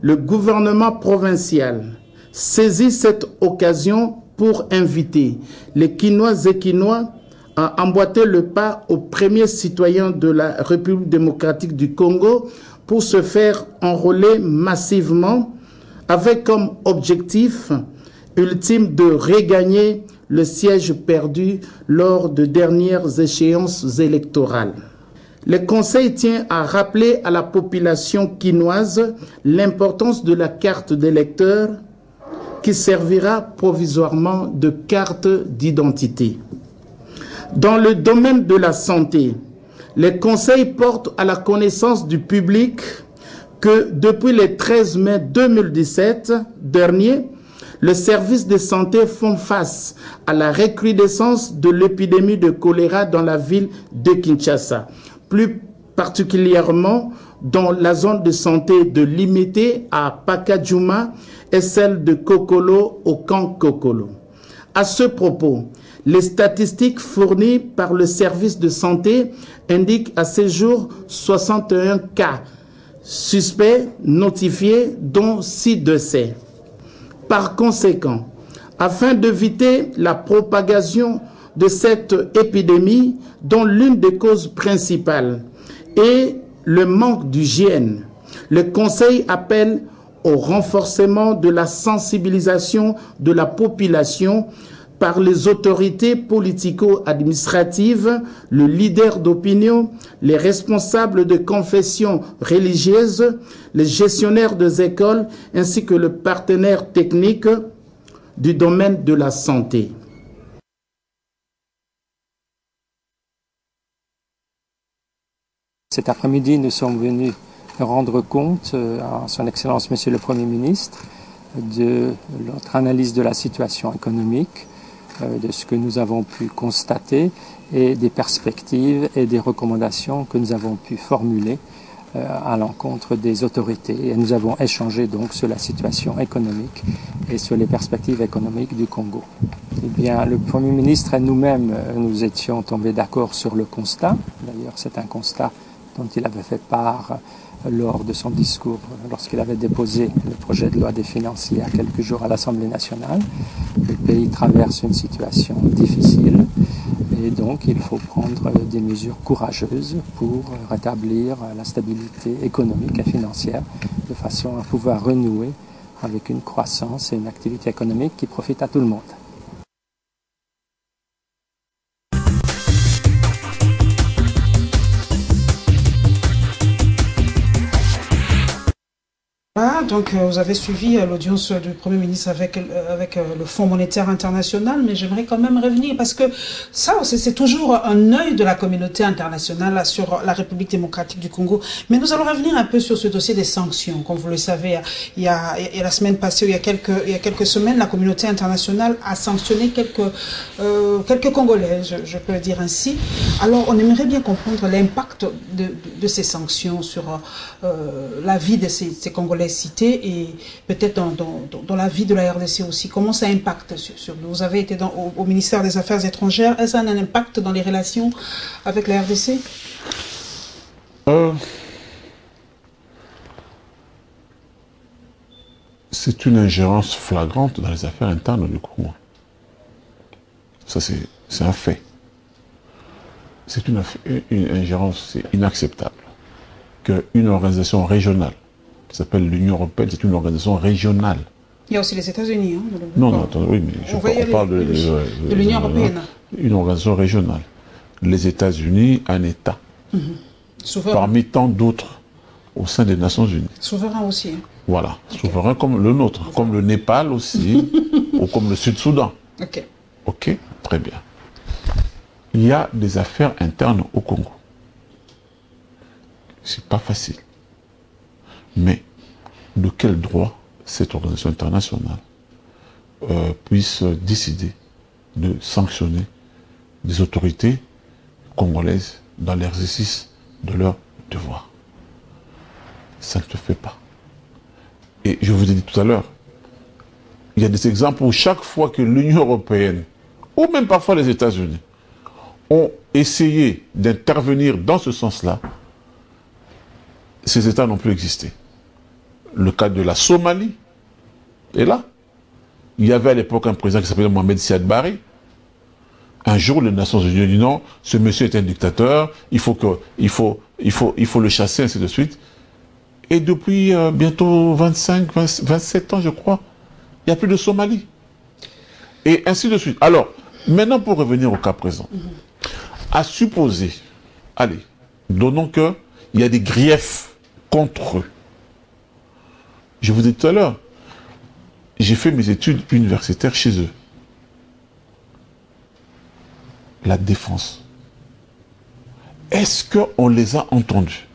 Le gouvernement provincial saisit cette occasion pour inviter les Kinois et Kinois à emboîter le pas aux premiers citoyens de la République démocratique du Congo pour se faire enrôler massivement avec comme objectif ultime de regagner le siège perdu lors de dernières échéances électorales. Le Conseil tient à rappeler à la population quinoise l'importance de la carte d'électeur qui servira provisoirement de carte d'identité. Dans le domaine de la santé, le Conseil porte à la connaissance du public que depuis le 13 mai 2017 dernier, les services de santé font face à la recrudescence de l'épidémie de choléra dans la ville de Kinshasa, plus particulièrement dans la zone de santé de Limité à Pakadjouma et celle de Kokolo au camp Kokolo. À ce propos, les statistiques fournies par le service de santé indiquent à ce jour 61 cas suspects notifiés, dont 6 décès. Par conséquent, afin d'éviter la propagation de cette épidémie, dont l'une des causes principales est le manque d'hygiène, le Conseil appelle au renforcement de la sensibilisation de la population par les autorités politico-administratives, le leader d'opinion, les responsables de confessions religieuses, les gestionnaires des écoles, ainsi que le partenaire technique du domaine de la santé. Cet après-midi, nous sommes venus rendre compte à Son Excellence Monsieur le Premier ministre de notre analyse de la situation économique, de ce que nous avons pu constater et des perspectives et des recommandations que nous avons pu formuler à l'encontre des autorités. Et nous avons échangé donc sur la situation économique et sur les perspectives économiques du Congo. Eh bien, le Premier ministre et nous-mêmes, nous étions tombés d'accord sur le constat. D'ailleurs, c'est un constat dont il avait fait part lors de son discours, lorsqu'il avait déposé le projet de loi des finances il y a quelques jours à l'Assemblée nationale. Le pays traverse une situation difficile et donc il faut prendre des mesures courageuses pour rétablir la stabilité économique et financière de façon à pouvoir renouer avec une croissance et une activité économique qui profite à tout le monde. donc vous avez suivi l'audience du Premier ministre avec le Fonds monétaire international, mais j'aimerais quand même revenir, parce que ça, c'est toujours un œil de la communauté internationale sur la République démocratique du Congo. Mais nous allons revenir un peu sur ce dossier des sanctions. Comme vous le savez, il y a la semaine passée, il y a quelques semaines, la communauté internationale a sanctionné quelques Congolais, je peux le dire ainsi. Alors, on aimerait bien comprendre l'impact de ces sanctions sur la vie de ces Congolais cités et peut-être dans la vie de la RDC aussi. Comment ça impacte sur vous avez été au ministère des Affaires étrangères. Est-ce que ça a un impact dans les relations avec la RDC? C'est une ingérence flagrante dans les affaires internes du Congo. Ça, c'est un fait. C'est une ingérence inacceptable. Qu'une organisation régionale, qui s'appelle l'Union européenne, c'est une organisation régionale. Il y a aussi les États-Unis. Hein, non, attendez, oui, mais on parle de l'Union européenne. Une organisation régionale. Les États-Unis, un État. Parmi tant d'autres au sein des Nations Unies. Souverain aussi. Hein. Voilà, souverain comme le nôtre, comme le Népal aussi, ou comme le Sud-Soudan. Ok. Ok, très bien. Il y a des affaires internes au Congo. C'est pas facile. Mais de quel droit cette organisation internationale puisse décider de sanctionner des autorités congolaises dans l'exercice de leurs devoirs? Ça ne se fait pas. Et je vous ai dit tout à l'heure, il y a des exemples où chaque fois que l'Union européenne, ou même parfois les États-Unis, ont essayé d'intervenir dans ce sens-là, ces États n'ont plus existé. Le cas de la Somalie est là. Il y avait à l'époque un président qui s'appelait Mohamed Siad Barre. Un jour, les Nations Unies ont dit non, ce monsieur est un dictateur, il faut le chasser, ainsi de suite. Et depuis bientôt 27 ans, je crois, il n'y a plus de Somalie. Et ainsi de suite. Alors, maintenant pour revenir au cas présent, à supposer, allez, donnons qu'il y a des griefs contre eux. Je vous ai dit tout à l'heure, j'ai fait mes études universitaires chez eux. La défense. Est-ce qu'on les a entendus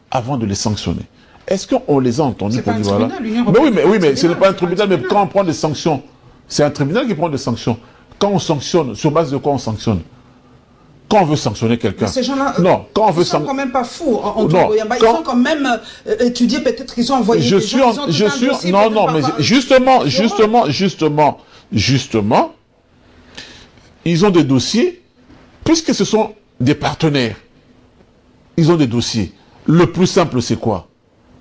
avant de les sanctionner? Est-ce qu'on les a entendus pour dire voilà? Mais oui, mais ce n'est pas un tribunal, mais quand on prend des sanctions, c'est un tribunal qui prend des sanctions. Quand on sanctionne, sur base de quoi on sanctionne? Quand on veut sanctionner quelqu'un. Ces gens-là, non, quand on veut ils sont quand même pas fous. Ils sont quand même étudiés, peut-être qu'ils ont envoyé des gens. Non, mais justement, ils ont des dossiers, puisque ce sont des partenaires. Ils ont des dossiers. Le plus simple, c'est quoi?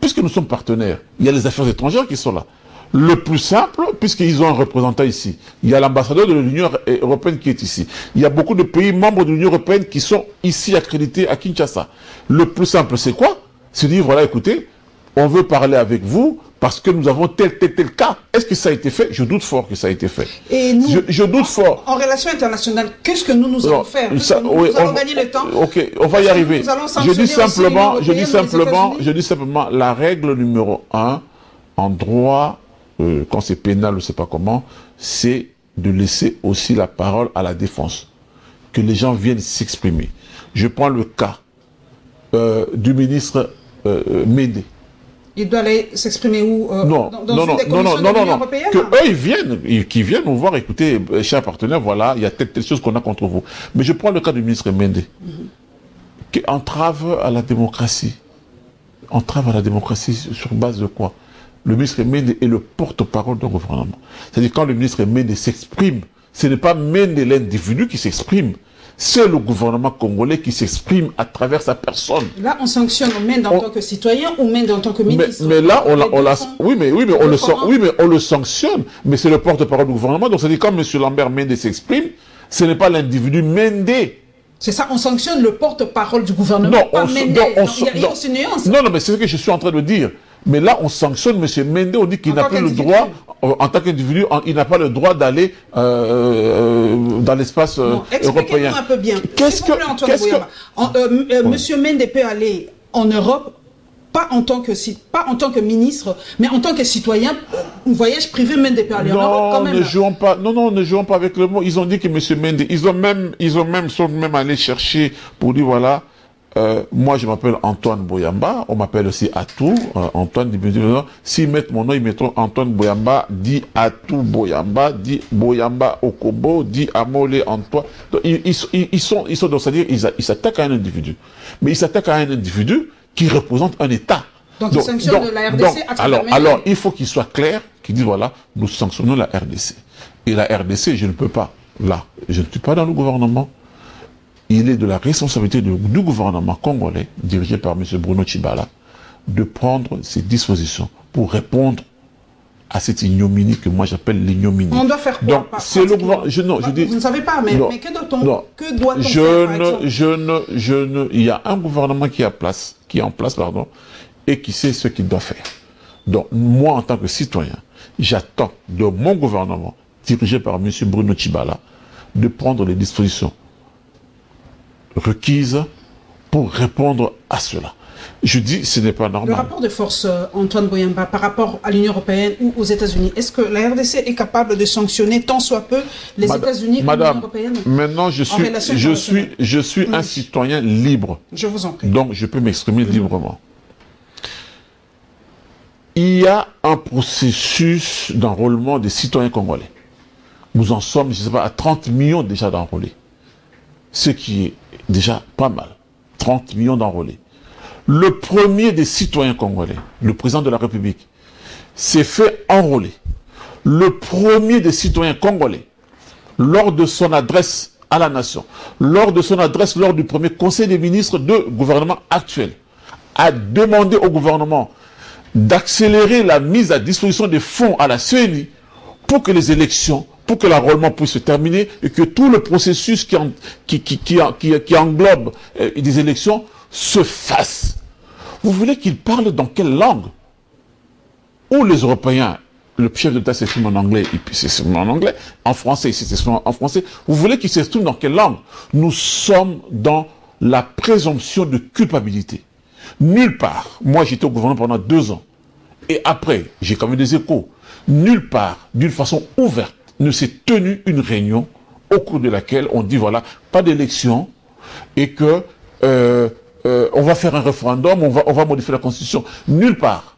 Puisque nous sommes partenaires, il y a les affaires étrangères qui sont là. Le plus simple, puisqu'ils ont un représentant ici, il y a l'ambassadeur de l'Union européenne qui est ici. Il y a beaucoup de pays membres de l'Union européenne qui sont ici accrédités à Kinshasa. Le plus simple, c'est quoi? C'est dire, voilà, écoutez, on veut parler avec vous parce que nous avons tel cas. Est-ce que ça a été fait? Je doute fort que ça a été fait. Et nous, je doute fort. En relation internationale, qu'est-ce que nous allons faire? Nous allons gagner le temps. Ok, on va y arriver. Je dis simplement, la règle numéro 1 en droit, quand c'est pénal, je ne sais pas comment, c'est de laisser aussi la parole à la défense. Que les gens viennent s'exprimer. Je prends le cas du ministre Médé. Il doit aller s'exprimer où? Non. Que eux, qu'ils viennent nous voir, écoutez, chers partenaires, voilà, il y a telle chose qu'on a contre vous. Mais je prends le cas du ministre Médé, qui entrave à la démocratie. Entrave à la démocratie sur base de quoi? Le ministre Médé est le porte-parole du gouvernement. C'est-à-dire quand le ministre Médé s'exprime, ce n'est pas Médé l'individu qui s'exprime, c'est le gouvernement congolais qui s'exprime à travers sa personne. Là, on sanctionne Médé en tant que citoyen ou Médé en tant que ministre. Mais là, on le sanctionne, mais c'est le porte-parole du gouvernement. Donc, c'est-à-dire quand M. Lambert Médé s'exprime, ce n'est pas l'individu Médé. C'est ça, on sanctionne le porte-parole du gouvernement, pas Médé. Il y a aussi une nuance. Non, mais c'est ce que je suis en train de dire. Mais là, on sanctionne M. Médé, on dit qu'il n'a plus le droit, en tant qu'individu, il n'a pas le droit d'aller dans l'espace européen. Expliquez-nous un peu bien. M. Médé peut aller en Europe pas en tant que ministre, mais en tant que citoyen, un voyage privé même depuis aller en Europe quand même. Ne jouons pas avec le mot. Ils ont dit que M. Mende, sont même allés chercher pour dire voilà, moi je m'appelle Antoine Boyamba, on m'appelle aussi Atou, Antoine, s'ils mettent mon nom, ils mettront Antoine Boyamba, dit Atou Boyamba, dit Boyamba Okobo, dit Amole Antoine. Donc, ils sont donc, c'est-à-dire, ils s'attaquent à un individu. Mais ils s'attaquent à un individu qui représente un État. Donc ils sanctionnent la RDC à travers alors, il faut qu'il soit clair, qu'il dise voilà, nous sanctionnons la RDC. Et la RDC, je ne peux pas, là, je ne suis pas dans le gouvernement. Il est de la responsabilité du gouvernement congolais, dirigé par M. Bruno Tshibala, de prendre ses dispositions pour répondre à cette ignominie que moi j'appelle l'ignominie. On doit faire quoi? Donc, c'est le gouvernement. Vous ne savez pas, mais que doit-on faire? Il y a un gouvernement qui est en place, et qui sait ce qu'il doit faire. Donc, moi, en tant que citoyen, j'attends de mon gouvernement, dirigé par M. Bruno Tshibala, de prendre les dispositions requises pour répondre à cela. Je dis, ce n'est pas normal. Le rapport de force, Antoine Boyamba, par rapport à l'Union européenne ou aux États-Unis, est-ce que la RDC est capable de sanctionner tant soit peu les États-Unis ou l'Union européenne? Maintenant, je suis un citoyen libre. Je vous en prie. Donc, je peux m'exprimer librement. Il y a un processus d'enrôlement des citoyens congolais. Nous en sommes, je ne sais pas, à 30 millions déjà d'enrôlés. Ce qui est déjà pas mal. 30 millions d'enrôlés. Le premier des citoyens congolais, le président de la République, s'est fait enrôler. Le premier des citoyens congolais, lors de son adresse à la nation, lors du premier conseil des ministres du gouvernement actuel, a demandé au gouvernement d'accélérer la mise à disposition des fonds à la CENI pour que les élections, pour que l'enrôlement puisse se terminer et que tout le processus qui englobe des élections se fasse. Vous voulez qu'il parle dans quelle langue? Ou les Européens, le chef de l'État s'exprime en anglais, et puis s'exprime en anglais, en français, il s'exprime en français. Vous voulez qu'il s'exprime dans quelle langue? Nous sommes dans la présomption de culpabilité. Nulle part, moi j'étais au gouvernement pendant 2 ans, et après, j'ai quand même des échos, nulle part, d'une façon ouverte, ne s'est tenue une réunion au cours de laquelle on dit voilà, pas d'élection, et que on va faire un référendum, on va modifier la constitution. Nulle part.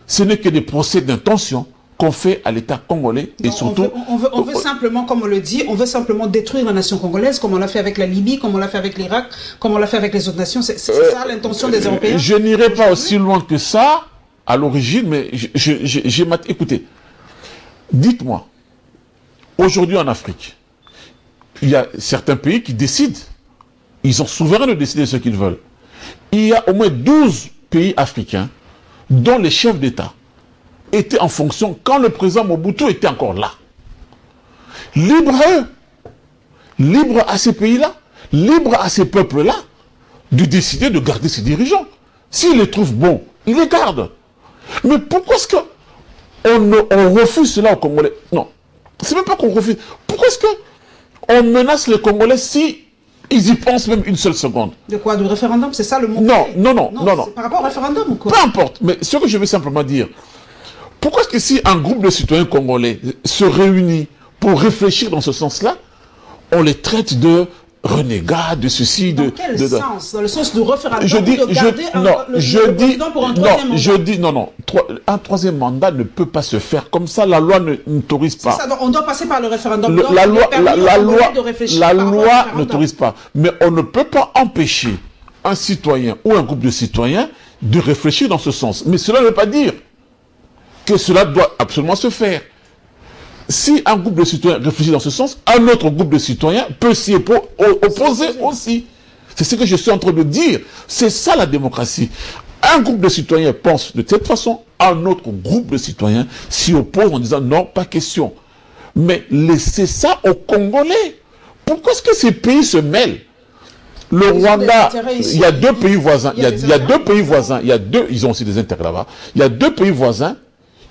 Ce n'est que des procès d'intention qu'on fait à l'État congolais et surtout... On veut simplement, comme on le dit, on veut simplement détruire la nation congolaise, comme on l'a fait avec la Libye, comme on l'a fait avec l'Irak, comme on l'a fait avec les autres nations. C'est ça l'intention des Européens? Je n'irai pas aussi loin que ça, à l'origine, mais écoutez, dites-moi, aujourd'hui en Afrique, il y a certains pays qui décident, ils sont souverains de décider ce qu'ils veulent. Il y a au moins 12 pays africains dont les chefs d'État étaient en fonction quand le président Mobutu était encore là. Libre à eux, libre à ces pays-là, libre à ces peuples-là de décider de garder ses dirigeants. S'ils les trouvent bons, ils les gardent. Mais pourquoi est-ce qu'on refuse cela aux Congolais? Non, c'est même pas qu'on refuse. Pourquoi est-ce qu'on menace les Congolais si ils y pensent même une seule seconde? De quoi? Du référendum? C'est ça le mot? Non. Par rapport au référendum ou quoi? Peu importe, mais ce que je veux simplement dire, pourquoi est-ce que si un groupe de citoyens congolais se réunit pour réfléchir dans ce sens-là, on les traite de renégats, de ceci, dans quel sens? Dans le sens du référendum? Un troisième mandat ne peut pas se faire comme ça, la loi n'autorise pas. Ça, donc on doit passer par le référendum. La loi n'autorise pas. Mais on ne peut pas empêcher un citoyen ou un groupe de citoyens de réfléchir dans ce sens. Mais cela ne veut pas dire que cela doit absolument se faire. Si un groupe de citoyens réfléchit dans ce sens, un autre groupe de citoyens peut s'y opposer aussi. C'est ce que je suis en train de dire. C'est ça la démocratie. Un groupe de citoyens pense de cette façon, un autre groupe de citoyens s'y oppose en disant non, pas question. Mais laissez ça aux Congolais. Pourquoi est-ce que ces pays se mêlent? Le Rwanda, il y a 2 pays voisins. Il y a 2 pays voisins. Ils ont aussi des intérêts là-bas. Il y a 2 pays voisins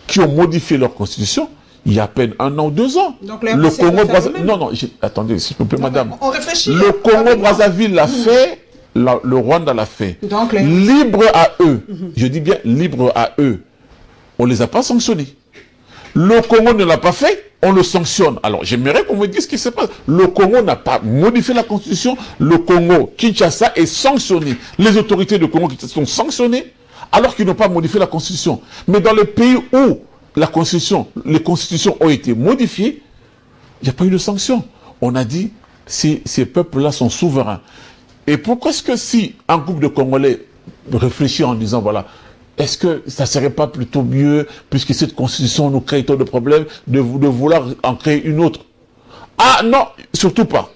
qui ont modifié leur constitution il y a à peine 1 an ou 2 ans. Donc, le Congo Brazzaville. Non, attendez, s'il vous plaît, madame. On réfléchit. Le Congo Brazzaville l'a fait le Rwanda l'a fait. Donc, libre à eux, je dis bien libre à eux, on ne les a pas sanctionnés. Le Congo ne l'a pas fait, on le sanctionne. Alors j'aimerais qu'on me dise ce qui se passe. Le Congo n'a pas modifié la constitution, le Congo, Kinshasa est sanctionné. Les autorités de Congo sont sanctionnées alors qu'ils n'ont pas modifié la constitution. Mais dans les pays où les constitutions ont été modifiées, il n'y a pas eu de sanction. On a dit, ces peuples-là sont souverains. Et pourquoi est-ce que si un groupe de Congolais réfléchit en disant, voilà, est-ce que ça ne serait pas plutôt mieux, puisque cette constitution nous crée tant de problèmes, de vouloir en créer une autre? Ah non, surtout pas.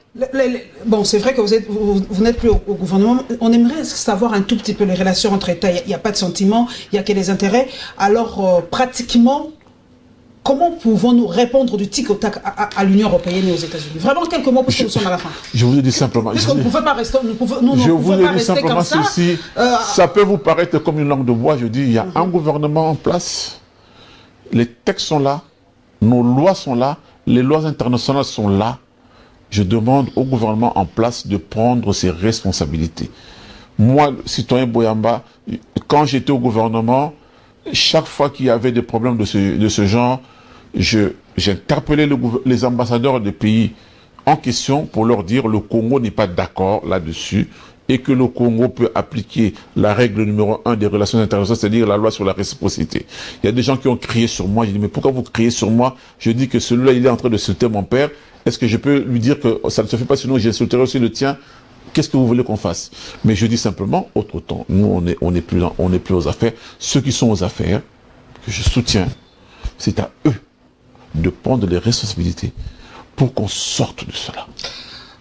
Bon, c'est vrai que vous n'êtes plus au gouvernement. On aimerait savoir un tout petit peu les relations entre États. Il n'y a pas de sentiments, il n'y a que des intérêts. Alors, pratiquement, comment pouvons-nous répondre du tic au tac à l'Union européenne et aux États-Unis? Vraiment, quelques mots pour que nous sommes à la fin. Je vous ai dit simplement. Puisqu'on ne pouvait pas rester, je vous ai dit simplement ceci. Ça peut vous paraître comme une langue de bois. Je dis, il y a un gouvernement en place. Les textes sont là. Nos lois sont là. Les lois internationales sont là. Je demande au gouvernement en place de prendre ses responsabilités. Moi, citoyen Boyamba, quand j'étais au gouvernement, chaque fois qu'il y avait des problèmes de ce genre, j'interpellais les ambassadeurs des pays en question pour leur dire le Congo n'est pas d'accord là-dessus et que le Congo peut appliquer la règle numéro 1 des relations internationales, c'est-à-dire la loi sur la réciprocité. Il y a des gens qui ont crié sur moi, j'ai dit mais pourquoi vous criez sur moi? Je dis que celui-là il est en train de insulter mon père, est-ce que je peux lui dire que ça ne se fait pas sinon j'insulterai aussi le tien? Qu'est-ce que vous voulez qu'on fasse? Mais je dis simplement, autre temps, nous on n'est plus aux affaires. Ceux qui sont aux affaires, que je soutiens, c'est à eux de prendre les responsabilités pour qu'on sorte de cela.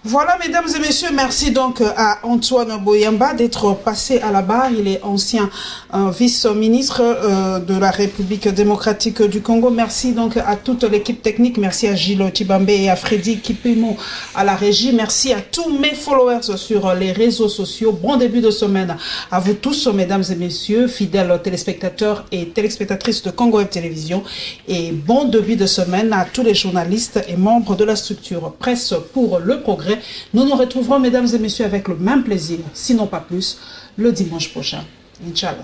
Voilà, mesdames et messieurs, merci donc à Antoine Boyamba d'être passé à la barre. Il est ancien vice-ministre de la République démocratique du Congo. Merci donc à toute l'équipe technique. Merci à Gilles Tibambe et à Freddy Kipimo à la régie. Merci à tous mes followers sur les réseaux sociaux. Bon début de semaine à vous tous, mesdames et messieurs, fidèles téléspectateurs et téléspectatrices de Congo Web Télévision. Et bon début de semaine à tous les journalistes et membres de la structure Presse pour le Progrès. Nous nous retrouverons, mesdames et messieurs, avec le même plaisir, sinon pas plus, le dimanche prochain. Inch'Allah.